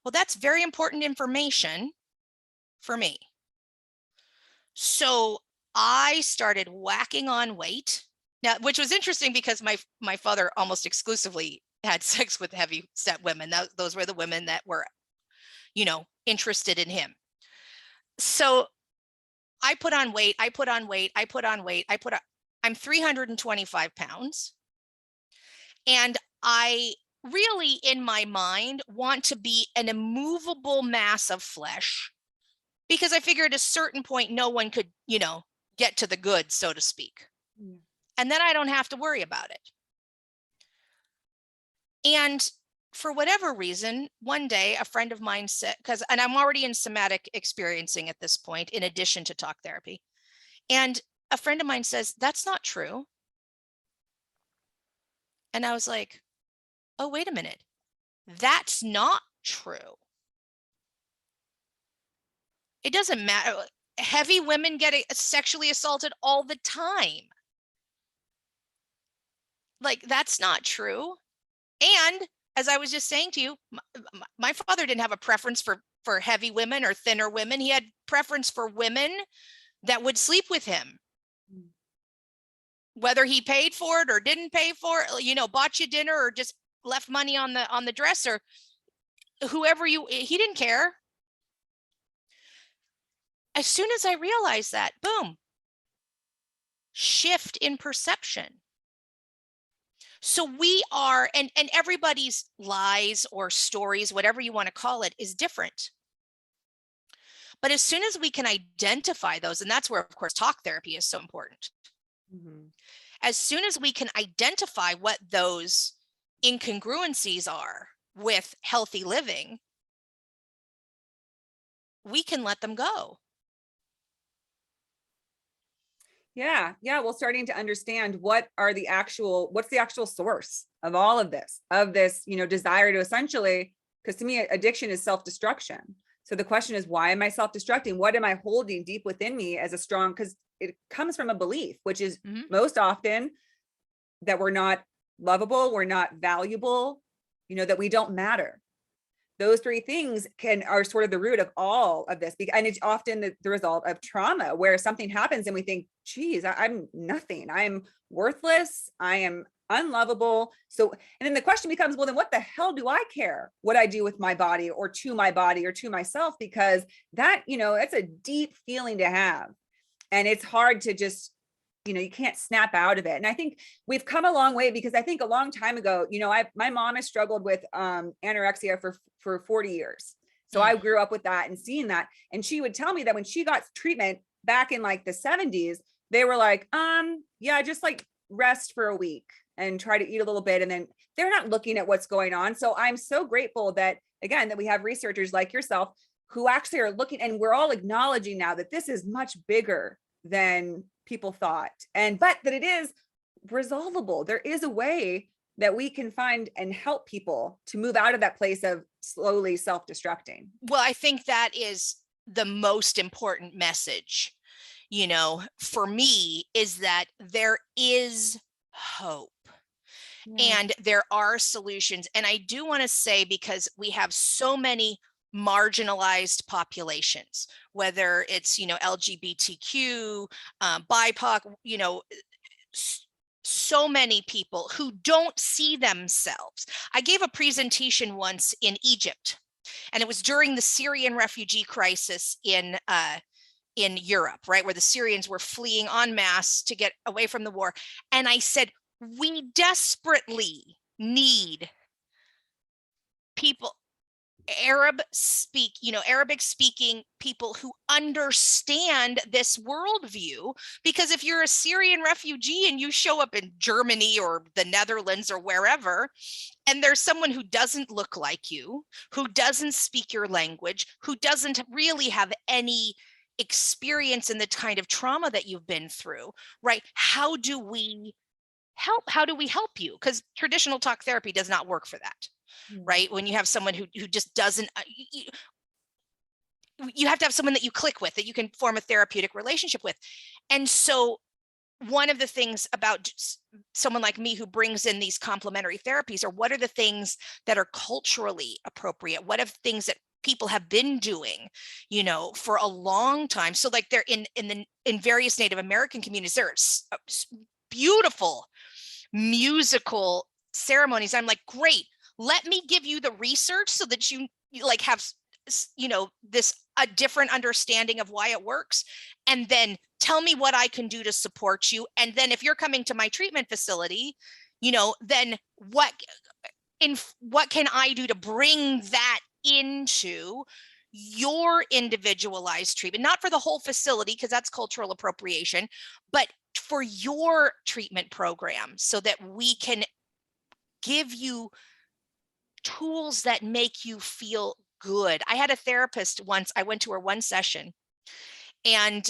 Well, that's very important information for me. So I started whacking on weight. Now, which was interesting because my father almost exclusively had sex with heavy set women. Those were the women that were, interested in him. So I put on weight. I'm 325 pounds. And I really, in my mind, want to be an immovable mass of flesh, because I figured at a certain point, no one could, get to the good, so to speak. And then I don't have to worry about it. And for whatever reason, one day a friend of mine said, and I'm already in somatic experiencing at this point, in addition to talk therapy. And a friend of mine says, that's not true. And I was like, oh, wait a minute. That's not true. It doesn't matter. Heavy women get sexually assaulted all the time. Like, that's not true. And as I was just saying to you, my father didn't have a preference for heavy women or thinner women. He had preference for women that would sleep with him. whether he paid for it or didn't pay for it, you know, bought you dinner or just left money on the dresser, whoever he didn't care. As soon as I realized that, boom, shift in perception. So we are, and everybody's lies or stories, whatever you want to call it, is different. But as soon as we can identify those, and that's where, of course, talk therapy is so important. Mm-hmm. As soon as we can identify what those incongruencies are with healthy living, we can let them go. Yeah. Well, starting to understand what's the actual source of all of this, desire to essentially, because to me, addiction is self-destruction. So the question is, why am I self-destructing? What am I holding deep within me as a strong, because it comes from a belief, which is most often that we're not lovable, we're not valuable, that we don't matter. Those three things are sort of the root of all of this. And it's often the result of trauma, where something happens and we think, geez, I'm nothing. I'm worthless. I am unlovable. So, and then the question becomes, well, then what the hell do I care what I do with my body or to myself? Because that, it's a deep feeling to have. And it's hard to just, you can't snap out of it. And I think we've come a long way, because I think a long time ago, my mom has struggled with anorexia for 40 years. So I grew up with that and seeing that. And she would tell me that when she got treatment back in like the 70s, they were like, yeah, just like rest for a week and try to eat a little bit. And then they're not looking at what's going on. So I'm so grateful that, again, that we have researchers like yourself who actually are looking, and we're all acknowledging now that this is much bigger than people thought, but that it is resolvable. There is a way that we can find and help people to move out of that place of slowly self-destructing. Well, I think that is the most important message, for me, is that there is hope. And there are solutions. And I do want to say, because we have so many marginalized populations, whether it's, LGBTQ, BIPOC, so many people who don't see themselves. I gave a presentation once in Egypt, and it was during the Syrian refugee crisis in Europe, right, where the Syrians were fleeing en masse to get away from the war. And I said, we desperately need people, Arabic speaking people who understand this worldview. Because if you're a Syrian refugee and you show up in Germany or the Netherlands or wherever, and there's someone who doesn't look like you, who doesn't speak your language, who doesn't really have any experience in the kind of trauma that you've been through, right? How do we help? How do we help you? Because traditional talk therapy does not work for that. Right? When you have someone who just doesn't, you have to have someone that you click with, that you can form a therapeutic relationship with. And so one of the things about someone like me who brings in these complementary therapies are, what are the things that are culturally appropriate? What are things that people have been doing, for a long time? So like they're in various Native American communities, there's beautiful musical ceremonies. I'm like, great. Let me give you the research so that you like have, this a different understanding of why it works. And then tell me what I can do to support you. And then if you're coming to my treatment facility, then what can I do to bring that into your individualized treatment, not for the whole facility, because that's cultural appropriation, but for your treatment program, so that we can give you tools that make you feel good. I had a therapist once, I went to her one session, and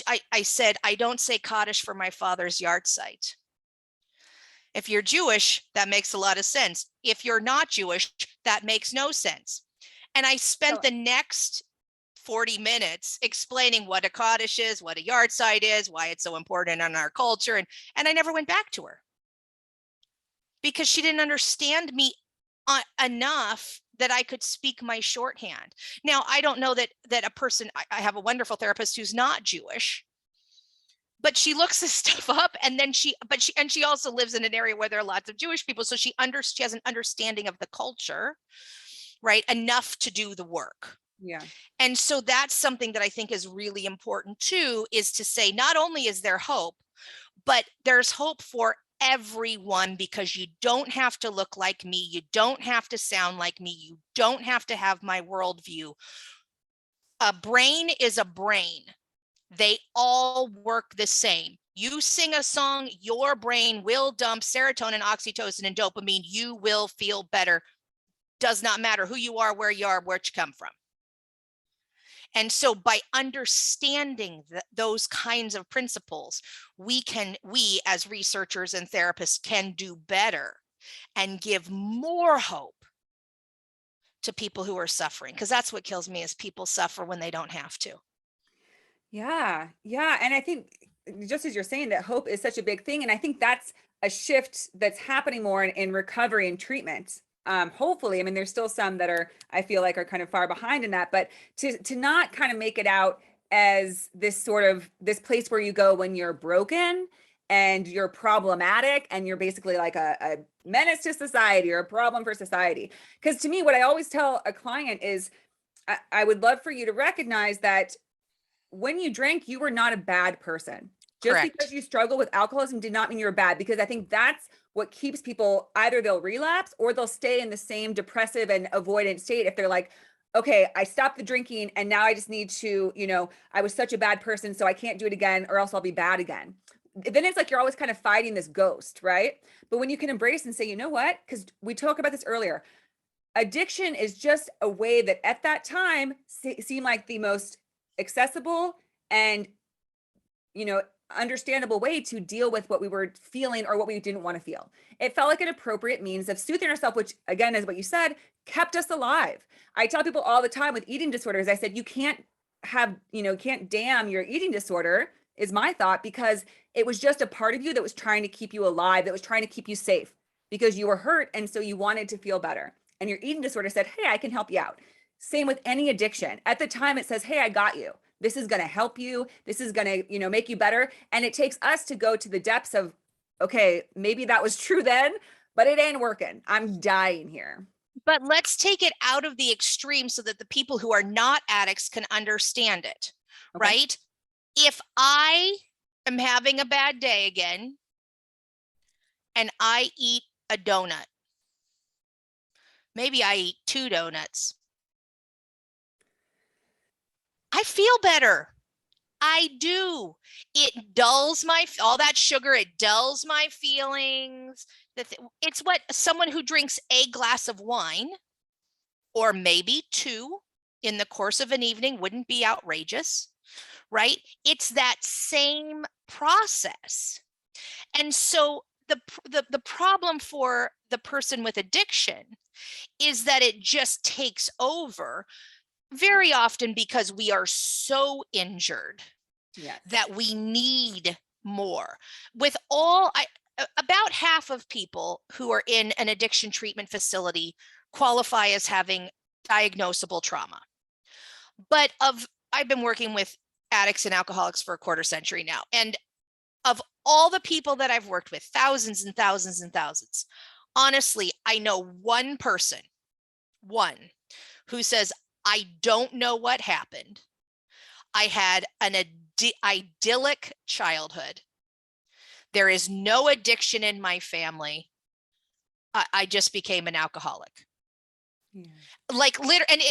I said, I don't say Kaddish for my father's yahrzeit. If you're Jewish, that makes a lot of sense. If you're not Jewish, that makes no sense. And I spent the next 40 minutes explaining what a Kaddish is, what a yahrzeit is, why it's so important in our culture. And I never went back to her, because she didn't understand me enough that I could speak my shorthand. Now, I don't know that a person, I have a wonderful therapist who's not Jewish, but she looks this stuff up, and then she also lives in an area where there are lots of Jewish people. So she has an understanding of the culture, right? Enough to do the work. Yeah. And so that's something that I think is really important too, is to say, not only is there hope, but there's hope for everyone, because you don't have to look like me. You don't have to sound like me. You don't have to have my worldview. A brain is a brain. They all work the same. You sing a song, your brain will dump serotonin, oxytocin, and dopamine. You will feel better. Does not matter who you are, where you come from. And so by understanding those kinds of principles, we as researchers and therapists can do better and give more hope to people who are suffering. Because that's what kills me, is people suffer when they don't have to. Yeah. Yeah. And I think, just as you're saying, that hope is such a big thing. And I think that's a shift that's happening more in recovery and treatment. Hopefully, I mean, there's still some that I feel like are kind of far behind in that, but to not kind of make it out as this place where you go when you're broken and you're problematic and you're basically like a menace to society or a problem for society. Because to me, what I always tell a client is, I would love for you to recognize that when you drank, you were not a bad person. Just Correct. because you struggle with alcoholism did not mean you're bad, because I think that's what keeps people, either they'll relapse or they'll stay in the same depressive and avoidant state if they're like, okay, I stopped the drinking and now I just need to, I was such a bad person, so I can't do it again or else I'll be bad again. Then it's like you're always kind of fighting this ghost, right? But when you can embrace and say, you know what? Because we talked about this earlier, addiction is just a way that at that time seemed like the most accessible and understandable way to deal with what we were feeling or what we didn't want to feel. It felt like an appropriate means of soothing ourselves, which again is what you said, kept us alive. I tell people all the time with eating disorders, I said, you can't damn your eating disorder, is my thought, because it was just a part of you that was trying to keep you alive, that was trying to keep you safe because you were hurt. And so you wanted to feel better. And your eating disorder said, hey, I can help you out. Same with any addiction. At the time, it says, hey, I got you. This is going to help you. This is going to, make you better. And it takes us to go to the depths of, okay, maybe that was true then, but it ain't working. I'm dying here. But let's take it out of the extreme so that the people who are not addicts can understand it, okay. Right? If I am having a bad day again and I eat a donut, maybe I eat 2 donuts, I feel better. I do. It dulls all that sugar, it dulls my feelings. It's what someone who drinks a glass of wine, or maybe 2 in the course of an evening, wouldn't be outrageous, right? It's that same process. And so the problem for the person with addiction is that it just takes over, very often because we are so injured, yes, that we need more. About half of people who are in an addiction treatment facility qualify as having diagnosable trauma. But I've been working with addicts and alcoholics for a quarter century now. And of all the people that I've worked with, thousands and thousands and thousands, honestly, I know one person, who says, I don't know what happened. I had an idyllic childhood. There is no addiction in my family. I just became an alcoholic. Yeah. Like literally,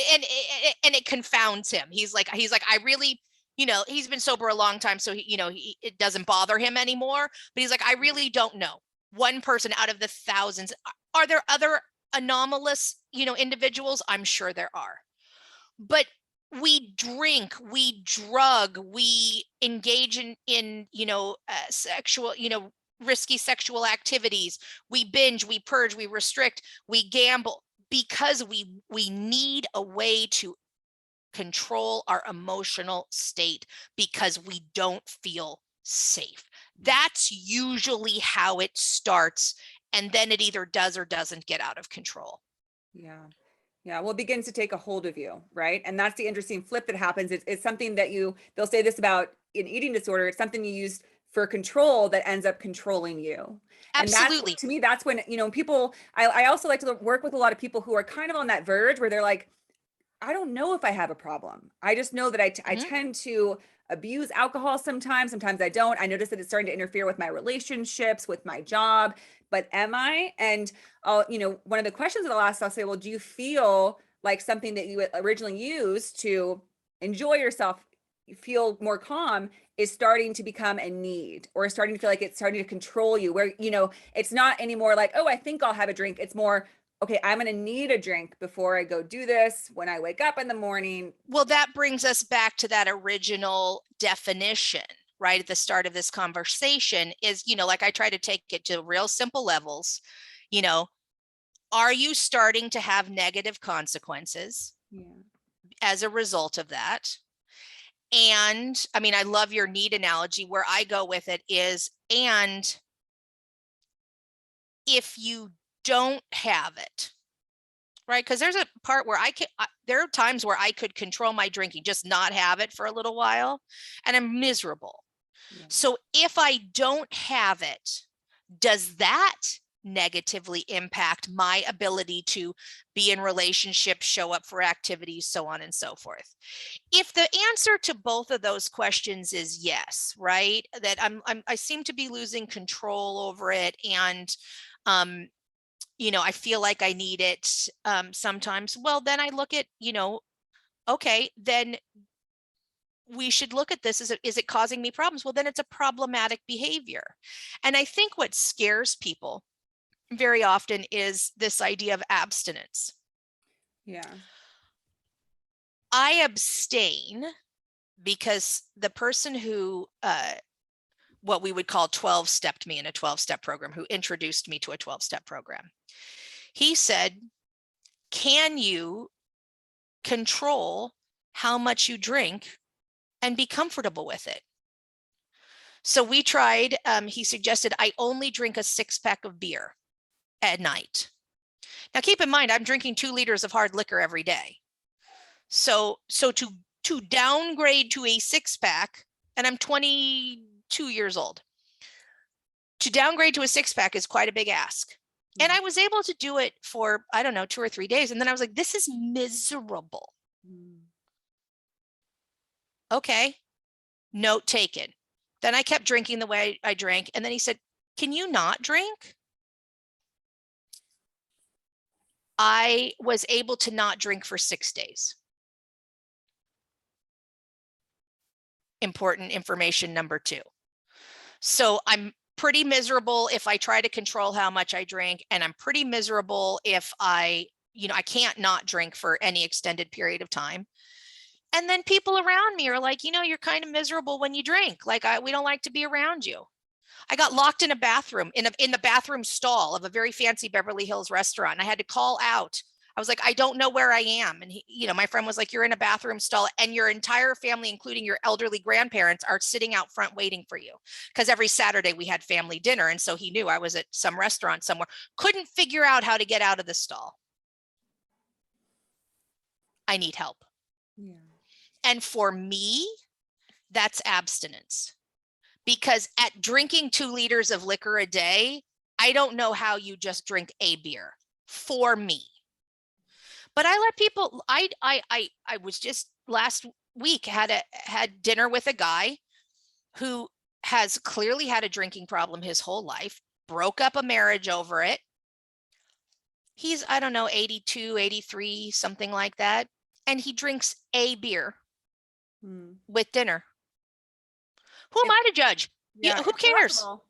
and it confounds him. He's like, I really, he's been sober a long time, so it doesn't bother him anymore. But he's like, I really don't know. One person out of the thousands. Are there other anomalous, individuals? I'm sure there are. But we drink, we drug, we engage in sexual, risky sexual activities. We binge, we purge, we restrict, we gamble, because we need a way to control our emotional state because we don't feel safe. That's usually how it starts. And then it either does or doesn't get out of control. Yeah. Yeah. Well, it begins to take a hold of you. Right. And that's the interesting flip that happens. It's something that they'll say this about an eating disorder. It's something you used for control that ends up controlling you. And that's, Absolutely. to me, that's when, people, I also like to work with a lot of people who are kind of on that verge where they're like, I don't know if I have a problem. I just know that I Mhm. tend to abuse alcohol sometimes. Sometimes I don't. I notice that it's starting to interfere with my relationships, with my job. But am I? And one of the questions that I'll say, well, do you feel like something that you originally used to enjoy yourself, feel more calm, is starting to become a need, or starting to feel like it's starting to control you, where, it's not anymore like, oh, I think I'll have a drink. It's more, okay, I'm going to need a drink before I go do this, when I wake up in the morning. Well, that brings us back to that original definition, right? At the start of this conversation is, like I try to take it to real simple levels. Are you starting to have negative consequences as a result of that? And I mean, I love your need analogy. Where I go with it is, and if you don't have it, right? Because there's a part where there are times where I could control my drinking, just not have it for a little while, and I'm miserable. Yeah. So if I don't have it, does that negatively impact my ability to be in relationships, show up for activities, so on and so forth? If the answer to both of those questions is yes, right, that I seem to be losing control over it, and I feel like I need it sometimes, well, then I look at, okay, then we should look at this. Is it causing me problems? Well, then it's a problematic behavior. And I think what scares people very often is this idea of abstinence. Yeah. I abstain because the person who, what we would call 12-stepped me in a 12-step program, who introduced me to a 12-step program, he said, can you control how much you drink and be comfortable with it? So we tried, he suggested I only drink a 6-pack of beer at night. Now keep in mind, I'm drinking 2 liters of hard liquor every day. So to downgrade to a 6-pack, and I'm 22 years old, to downgrade to a 6-pack is quite a big ask. And I was able to do it for, I don't know, 2 or 3 days. And then I was like, this is miserable. Okay, note taken. Then I kept drinking the way I drank. And then he said, can you not drink? I was able to not drink for 6 days. Important information number 2. So I'm pretty miserable if I try to control how much I drink. And I'm pretty miserable if I can't not drink for any extended period of time. And then people around me are like, you're kind of miserable when you drink. Like, we don't like to be around you. I got locked in a bathroom, in the bathroom stall of a very fancy Beverly Hills restaurant. And I had to call out. I was like, I don't know where I am. And my friend was like, you're in a bathroom stall and your entire family, including your elderly grandparents, are sitting out front waiting for you. Because every Saturday we had family dinner. And so he knew I was at some restaurant somewhere. Couldn't figure out how to get out of the stall. I need help. Yeah. And for me, that's abstinence. Because at drinking 2 liters of liquor a day, I don't know how you just drink a beer, for me. But I let people, I was just last week had dinner with a guy who has clearly had a drinking problem his whole life, broke up a marriage over it. He's, I don't know, 82, 83, something like that. And he drinks a beer with dinner. Who am I to judge? Yeah, who cares? possible.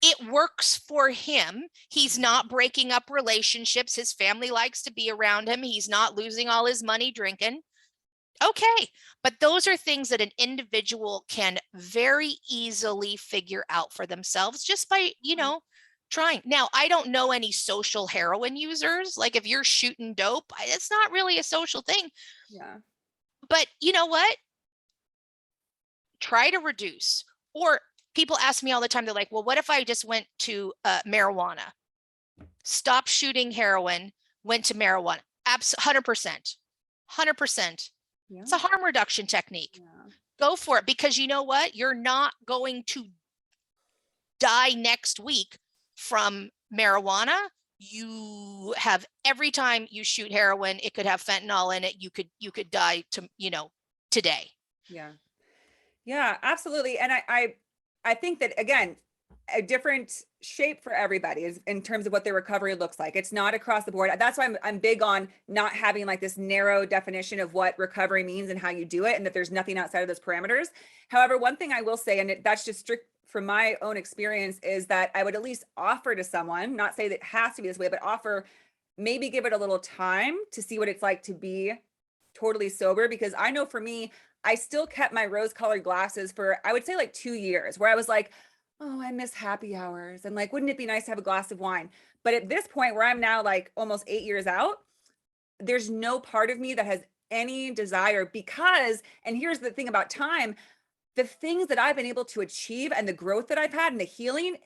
It works for him. He's not breaking up relationships. His family likes to be around him. He's not losing all his money drinking. Okay. But those are things that an individual can very easily figure out for themselves just by, trying. Now, I don't know any social heroin users. Like if you're shooting dope, it's not really a social thing. Yeah. But you know what? Try to reduce. Or people ask me all the time, they're like, well, what if I just went to marijuana? Stop shooting heroin, went to marijuana. 100%. 100%. Yeah. It's a harm reduction technique. Yeah. Go for it, because you know what? You're not going to die next week from marijuana. You have, every time you shoot heroin, it could have fentanyl in it. You could die to, today. Yeah. Yeah, absolutely. And I think that, again, a different shape for everybody is in terms of what their recovery looks like. It's not across the board. That's why I'm big on not having like this narrow definition of what recovery means and how you do it, and that there's nothing outside of those parameters. However, one thing I will say, and that's just strict from my own experience, is that I would at least offer to someone, not say that it has to be this way, but offer, maybe give it a little time to see what it's like to be totally sober. Because I know for me, I still kept my rose-colored glasses for, I would say, like 2 years, where I was like, oh, I miss happy hours. And like, wouldn't it be nice to have a glass of wine? But at this point where I'm now like almost 8 years out, there's no part of me that has any desire, because, and here's the thing about time, the things that I've been able to achieve and the growth that I've had and the healing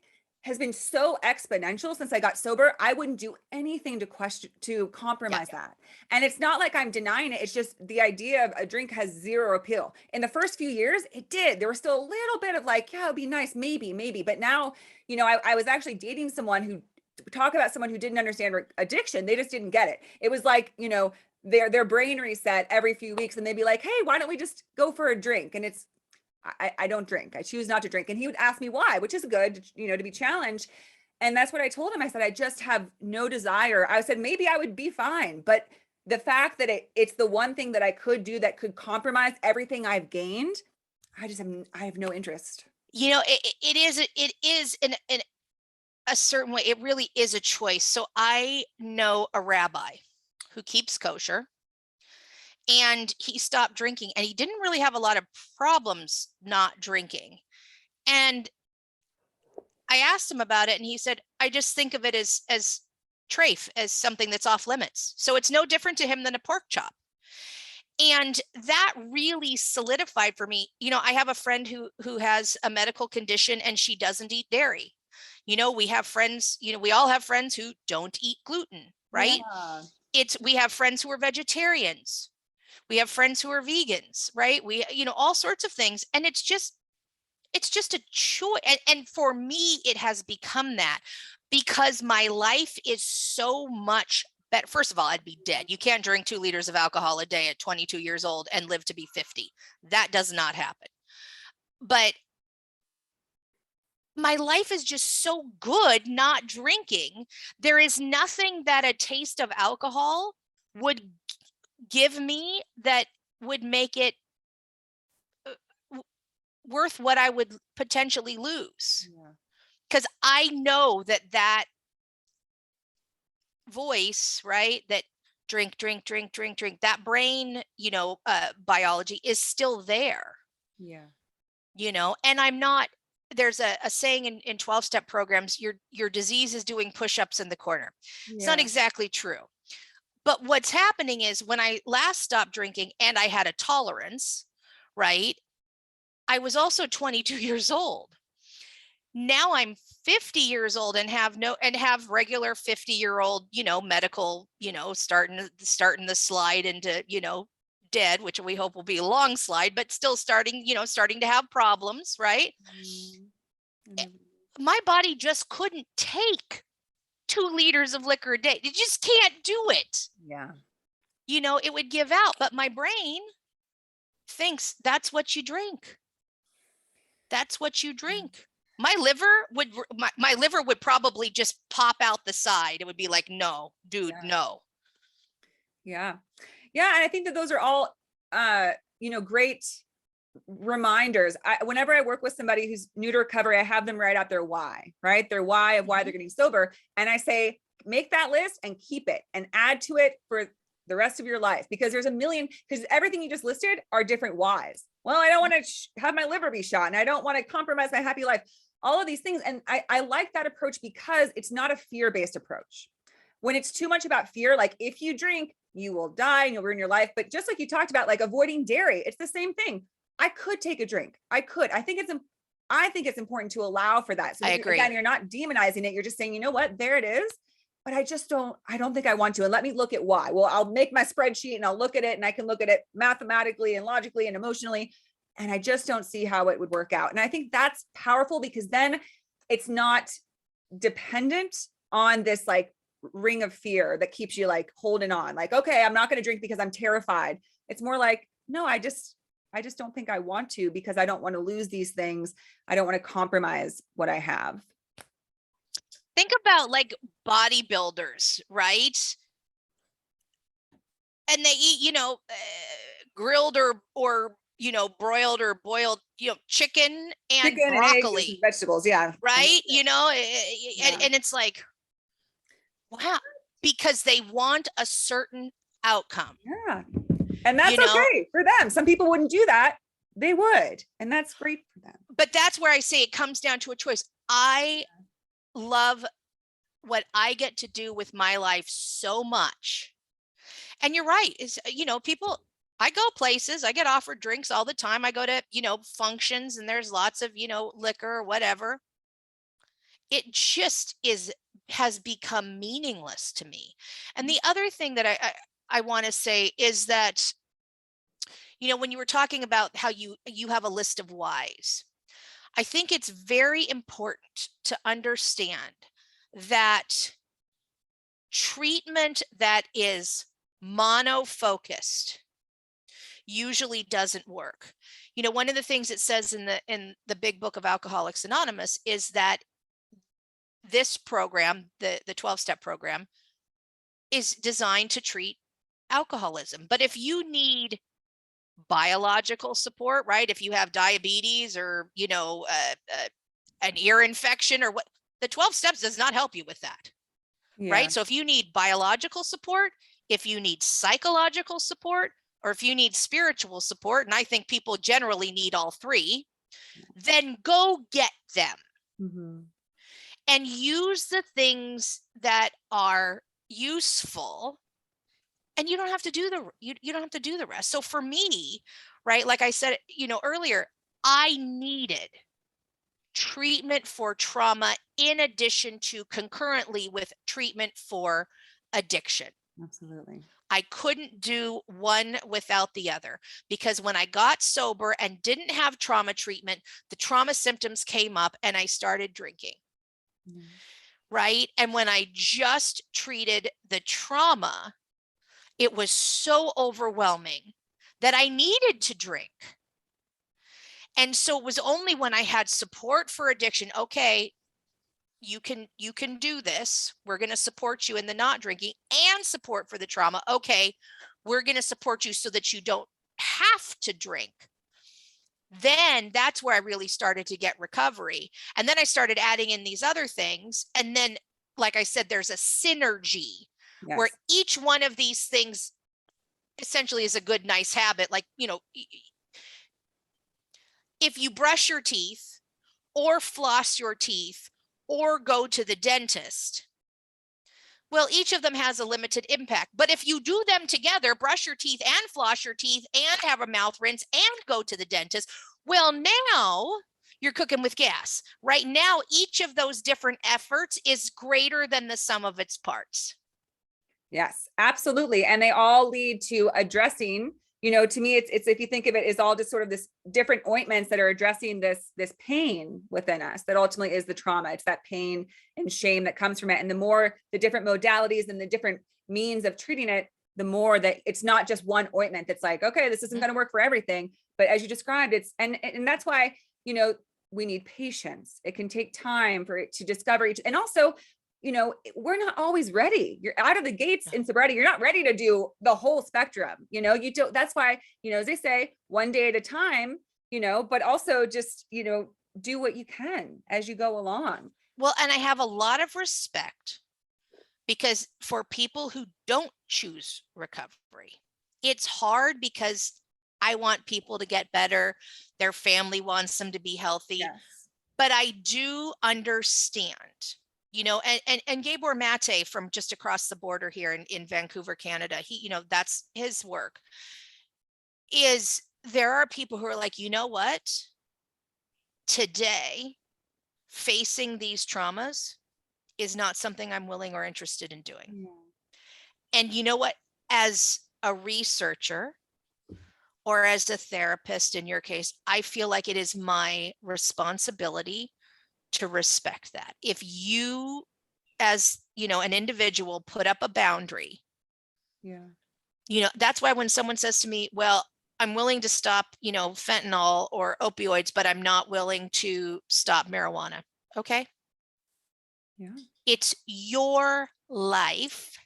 has been so exponential since I got sober. I wouldn't do anything to compromise that. And it's not like I'm denying it. It's just the idea of a drink has zero appeal. In the first few years, it did. There was still a little bit of like, yeah, it'd be nice, maybe. But now, I was actually dating someone who, talk about someone who didn't understand addiction. They just didn't get it. It was like, their brain reset every few weeks, and they'd be like, hey, why don't we just go for a drink? And it's, I don't drink. I choose not to drink. And he would ask me why, which is good, to be challenged. And that's what I told him. I said, I just have no desire. I said, maybe I would be fine. But the fact that it's the one thing that I could do that could compromise everything I've gained, I have no interest. It is in a certain way. It really is a choice. So I know a rabbi who keeps kosher, and he stopped drinking, and he didn't really have a lot of problems not drinking. And I asked him about it, and he said, I just think of it as trafe, as something that's off limits. So it's no different to him than a pork chop. And that really solidified for me. I have a friend who has a medical condition, and she doesn't eat dairy. We have friends, we all have friends who don't eat gluten, right? Yeah. We have friends who are vegetarians. We have friends who are vegans, right? We, all sorts of things. And it's just a choice. And for me, it has become that, because my life is so much better. First of all, I'd be dead. You can't drink 2 liters of alcohol a day at 22 years old and live to be 50. That does not happen. But my life is just so good not drinking. There is nothing that a taste of alcohol would give me that would make it worth what I would potentially lose. Because I know that voice, right, that drink, that brain, biology is still there. And I'm not, there's a saying in 12-step programs, your disease is doing push-ups in the corner. It's not exactly true. But what's happening is, when I last stopped drinking and I had a tolerance, right, I was also 22 years old. Now I'm 50 years old and have regular 50-year-old, medical, starting the slide into, dead, which we hope will be a long slide, but still starting to have problems, right? My body just couldn't take 2 liters of liquor a day. You just can't do it. It would give out, but my brain thinks that's what you drink. That's what you drink. My liver would probably just pop out the side. It would be like, no, dude, no. Yeah. And I think that those are all, great reminders. Whenever I work with somebody who's new to recovery, I have them write out their why, right? Their why of why they're getting sober. And I say, make that list and keep it and add to it for the rest of your life, because there's a million, because everything you just listed are different whys. Well, I don't want to have my liver be shot, and I don't want to compromise my happy life. All of these things. And I like that approach, because it's not a fear-based approach. When it's too much about fear, like if you drink, you will die and you'll ruin your life. But just like you talked about, like avoiding dairy, it's the same thing. I could take a drink. I think it's important to allow for that. So I agree. Again, you're not demonizing it. You're just saying, you know what, there it is. But I don't think I want to. And let me look at why. Well, I'll make my spreadsheet and I'll look at it, and I can look at it mathematically and logically and emotionally. And I just don't see how it would work out. And I think that's powerful, because then it's not dependent on this like ring of fear that keeps you like holding on, like, okay, I'm not going to drink because I'm terrified. It's more like, no, I just don't think I want to, because I don't want to lose these things. I don't want to compromise what I have. Think about like bodybuilders, right? And they eat, grilled or broiled or boiled, chicken and Chicken and eggs and broccoli, vegetables. Yeah. right? Yeah. And it's like, wow, because they want a certain outcome. Yeah. And that's okay for them. Some people wouldn't do that. They would. And that's great for them. But that's where I say it comes down to a choice. I love what I get to do with my life so much. And you're right, is, people, I go places, I get offered drinks all the time. I go to, functions, and there's lots of, liquor or whatever. It just has become meaningless to me. And the other thing that I want to say is that, when you were talking about how you have a list of whys, I think it's very important to understand that treatment that is mono-focused usually doesn't work. One of the things it says in the big book of Alcoholics Anonymous is that this program, the 12-step program, is designed to treat alcoholism. But if you need biological support, right? If you have diabetes or, an ear infection or what, the 12 steps does not help you with that. Yeah. Right? So if you need biological support, if you need psychological support, or if you need spiritual support, and I think people generally need all three, then go get them. Mm-hmm. And use the things that are useful, and you don't have to do you don't have to do the rest. So for me, right, like I said, earlier, I needed treatment for trauma in addition to concurrently with treatment for addiction. Absolutely. I couldn't do one without the other, because when I got sober and didn't have trauma treatment, the trauma symptoms came up and I started drinking. Mm-hmm. Right? And when I just treated the trauma, it was so overwhelming that I needed to drink. And so it was only when I had support for addiction, okay, you can do this. We're going to support you in the not drinking, and support for the trauma. Okay, we're going to support you so that you don't have to drink. Then that's where I really started to get recovery. And then I started adding in these other things. And then, like I said, there's a synergy. Yes. Where each one of these things essentially is a good, nice habit. Like, if you brush your teeth or floss your teeth or go to the dentist, well, each of them has a limited impact. But if you do them together, brush your teeth and floss your teeth and have a mouth rinse and go to the dentist, well, now you're cooking with gas. Right now, each of those different efforts is greater than the sum of its parts. Yes, absolutely. And they all lead to addressing, to me, it's if you think of it as all just sort of this different ointments that are addressing this pain within us that ultimately is the trauma. It's that pain and shame that comes from it. And the more the different modalities and the different means of treating it, the more that it's not just one ointment that's like, okay, this isn't going to work for everything. But as you described, it's, and that's why, we need patience. It can take time for it to discover each, and also, we're not always ready. You're out of the gates in sobriety. You're not ready to do the whole spectrum. You don't, that's why, as they say, one day at a time, but also just, do what you can as you go along. Well, and I have a lot of respect, because for people who don't choose recovery, it's hard, because I want people to get better. Their family wants them to be healthy. Yes. But I do understand. And Gabor Mate from just across the border here in Vancouver, Canada, he, that's his work, is there are people who are like, you know what? Today, facing these traumas is not something I'm willing or interested in doing. Yeah. And you know what? As a researcher, or as a therapist in your case, I feel like it is my responsibility to respect that. If you, as you know, an individual, put up a boundary, Yeah. that's why when someone says to me, well, I'm willing to stop, fentanyl or opioids, but I'm not willing to stop marijuana. Okay. Yeah. It's your life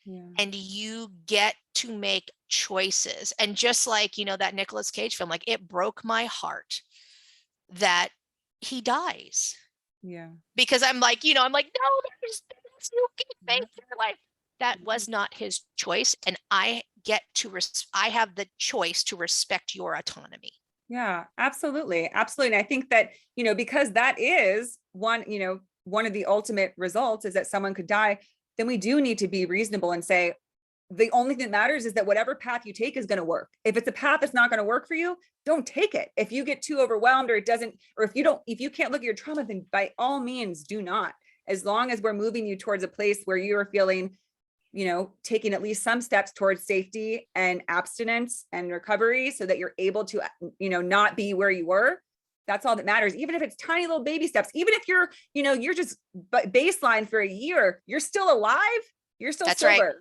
Yeah. and you get to make choices. And just like, that Nicolas Cage film, like it broke my heart that he dies. Yeah. Because I'm like, no, you can make your life. That Yeah. was not his choice. And I I have the choice to respect your autonomy. Yeah, absolutely. Absolutely. And I think that, because that is one of the ultimate results is that someone could die, then we do need to be reasonable and say, the only thing that matters is that whatever path you take is going to work. If it's a path that's not going to work for you, don't take it. If you get too overwhelmed or it doesn't, or if you can't look at your trauma, then by all means do not. As long as we're moving you towards a place where you are feeling, taking at least some steps towards safety and abstinence and recovery so that you're able to, not be where you were. That's all that matters. Even if it's tiny little baby steps, even if you're just baseline for a year, you're still alive. You're still That's sober. right.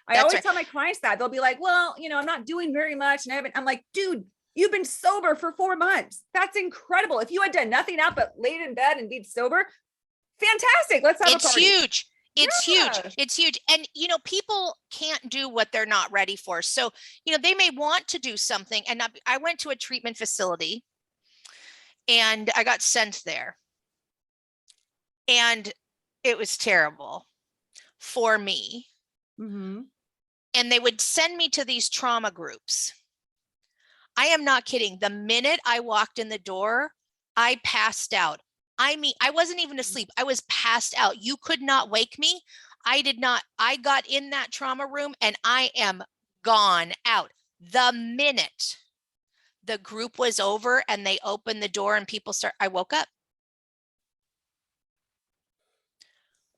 I always tell my clients that. They'll be like, well, I'm not doing very much. And I'm like, dude, you've been sober for 4 months. That's incredible. If you had done nothing else but laid in bed and been sober, fantastic. Let's have a party. Huge. It's Yeah. huge. It's huge. And, people can't do what they're not ready for. So, they may want to do something. And I went to a treatment facility and I got sent there. And it was terrible for me. Mm-hmm. And they would send me to these trauma groups. I am not kidding. The minute I walked in the door, I passed out. I mean, I wasn't even asleep. I was passed out. You could not wake me. I did not. I got in that trauma room and I am gone out. The minute the group was over and they opened the door and I woke up.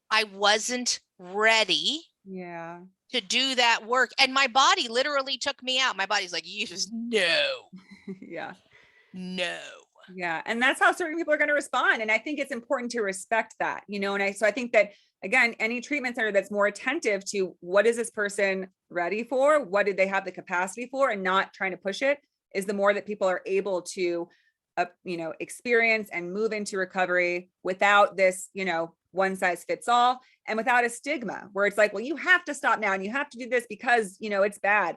I wasn't ready Yeah. to do that work. And my body literally took me out. My body's like, you just no. Yeah. No. Yeah. And that's how certain people are going to respond. And I think it's important to respect that, so I think that, again, any treatment center that's more attentive to what is this person ready for? What did they have the capacity for? And not trying to push it is the more that people are able to, experience and move into recovery without this, one size fits all and without a stigma where it's like, well, you have to stop now and you have to do this because, it's bad.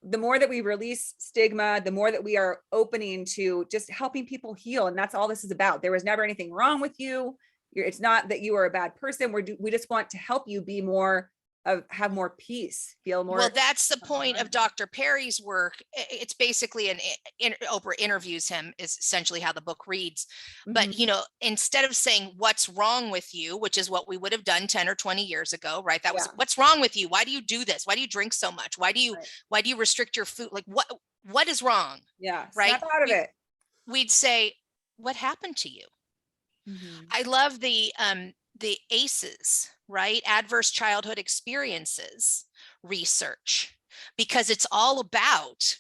The more that we release stigma, the more that we are opening to just helping people heal. And that's all this is about. There was never anything wrong with you. It's not that you are a bad person. We just want to help you be have more peace, feel more. Well, that's the point of Dr. Perry's work. It's basically Oprah interviews him is essentially how the book reads. But, instead of saying what's wrong with you, which is what we would have done 10 or 20 years ago, right? That was what's wrong with you? Why do you do this? Why do you drink so much? Why do you restrict your food? Like what is wrong? Yeah. Right. Snap out of it. We'd say, what happened to you? Mm-hmm. I love the ACEs, right? Adverse childhood experiences research, because it's all about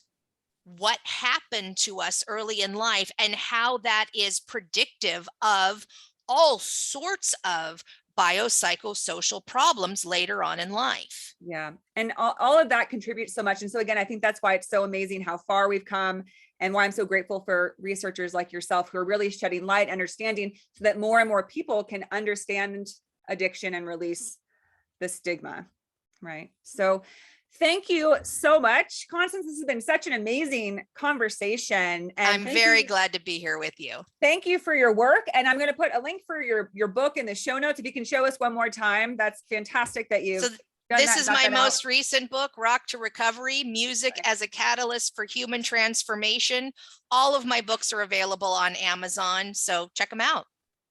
what happened to us early in life and how that is predictive of all sorts of biopsychosocial problems later on in life. Yeah. And all of that contributes so much. And so again, I think that's why it's so amazing how far we've come and why I'm so grateful for researchers like yourself who are really shedding light, understanding so that more and more people can understand addiction and release the stigma. Right. So thank you so much, Constance. This has been such an amazing conversation. And I'm very glad to be here with you. Thank you for your work. And I'm going to put a link for your book in the show notes. If you can show us one more time, that's fantastic that you. This is my most recent book, Rock to Recovery, Music as a Catalyst for Human Transformation. All of my books are available on Amazon, so check them out.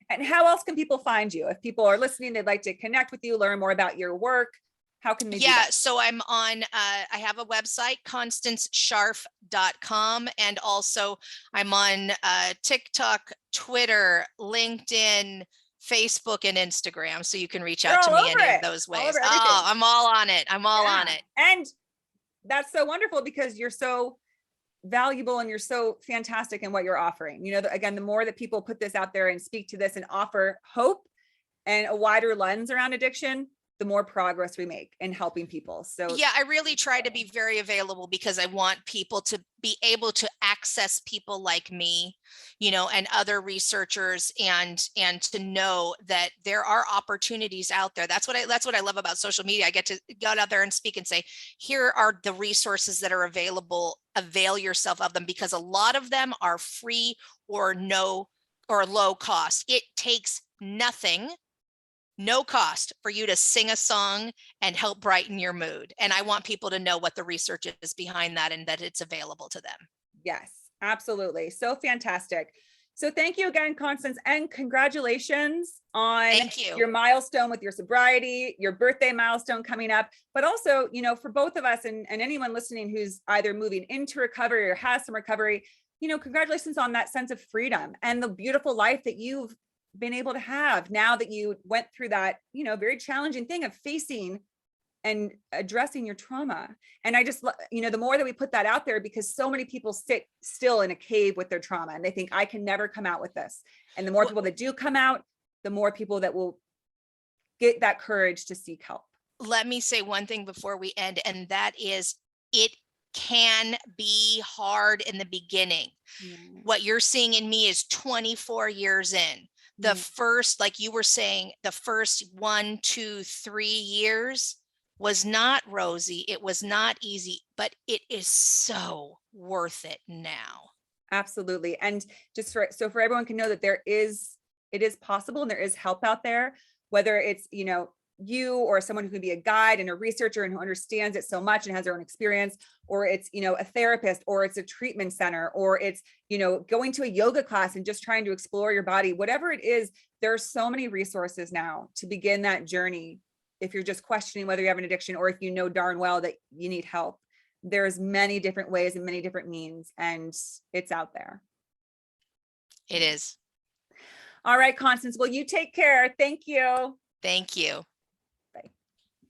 And how else can people find you? If people are listening, they'd like to connect with you, learn more about your work, how can they do that? So I'm on, I have a website, constancescharff.com. And also I'm on TikTok, Twitter, LinkedIn, Facebook, and Instagram. So you can reach out to me any of those ways. I'm all on it. I'm all on it. And that's so wonderful because you're so valuable and you're so fantastic in what you're offering. You know, again, the more that people put this out there and speak to this and offer hope and a wider lens around addiction, the more progress we make in helping people. So yeah, I really try to be very available because I want people to be able to access people like me, you know, and other researchers, and to know that there are opportunities out there. That's what I love about social media. I get to go out there and speak and say, here are the resources that are available. Avail yourself of them, because a lot of them are free or low cost. It takes nothing, no cost, for you to sing a song and help brighten your mood. And I want people to know what the research is behind that and that it's available to them. yes, absolutely. So fantastic. So thank you again, Constance, and congratulations on Thank you. your milestone with your sobriety, your birthday milestone coming up, but also, you know, for both of us and anyone listening who's either moving into recovery or has some recovery, you know, congratulations on that sense of freedom and the beautiful life that you've been able to have now that you went through that, you know, very challenging thing of facing and addressing your trauma. And I just, you know, the more that we put that out there, because so many people sit still in a cave with their trauma and they think I can never come out with this. And the more people that do come out, the more people that will get that courage to seek help. Let me say one thing before we end, and that is, it can be hard in the beginning. Yeah. What you're seeing in me is 24 years in. The first, like you were saying, the first 1, 2, 3 years was not rosy. It was not easy, but it is so worth it now. Absolutely. And just for everyone can know that it is possible and there is help out there, whether it's, you know, you or someone who can be a guide and a researcher and who understands it so much and has their own experience, or it's, you know, a therapist, or it's a treatment center, or it's, you know, going to a yoga class and just trying to explore your body, whatever it is, there are so many resources now to begin that journey. If you're just questioning whether you have an addiction, or if you know darn well that you need help, there's many different ways and many different means, and it's out there. It is. All right, Constance, well, you take care. Thank you. Thank you.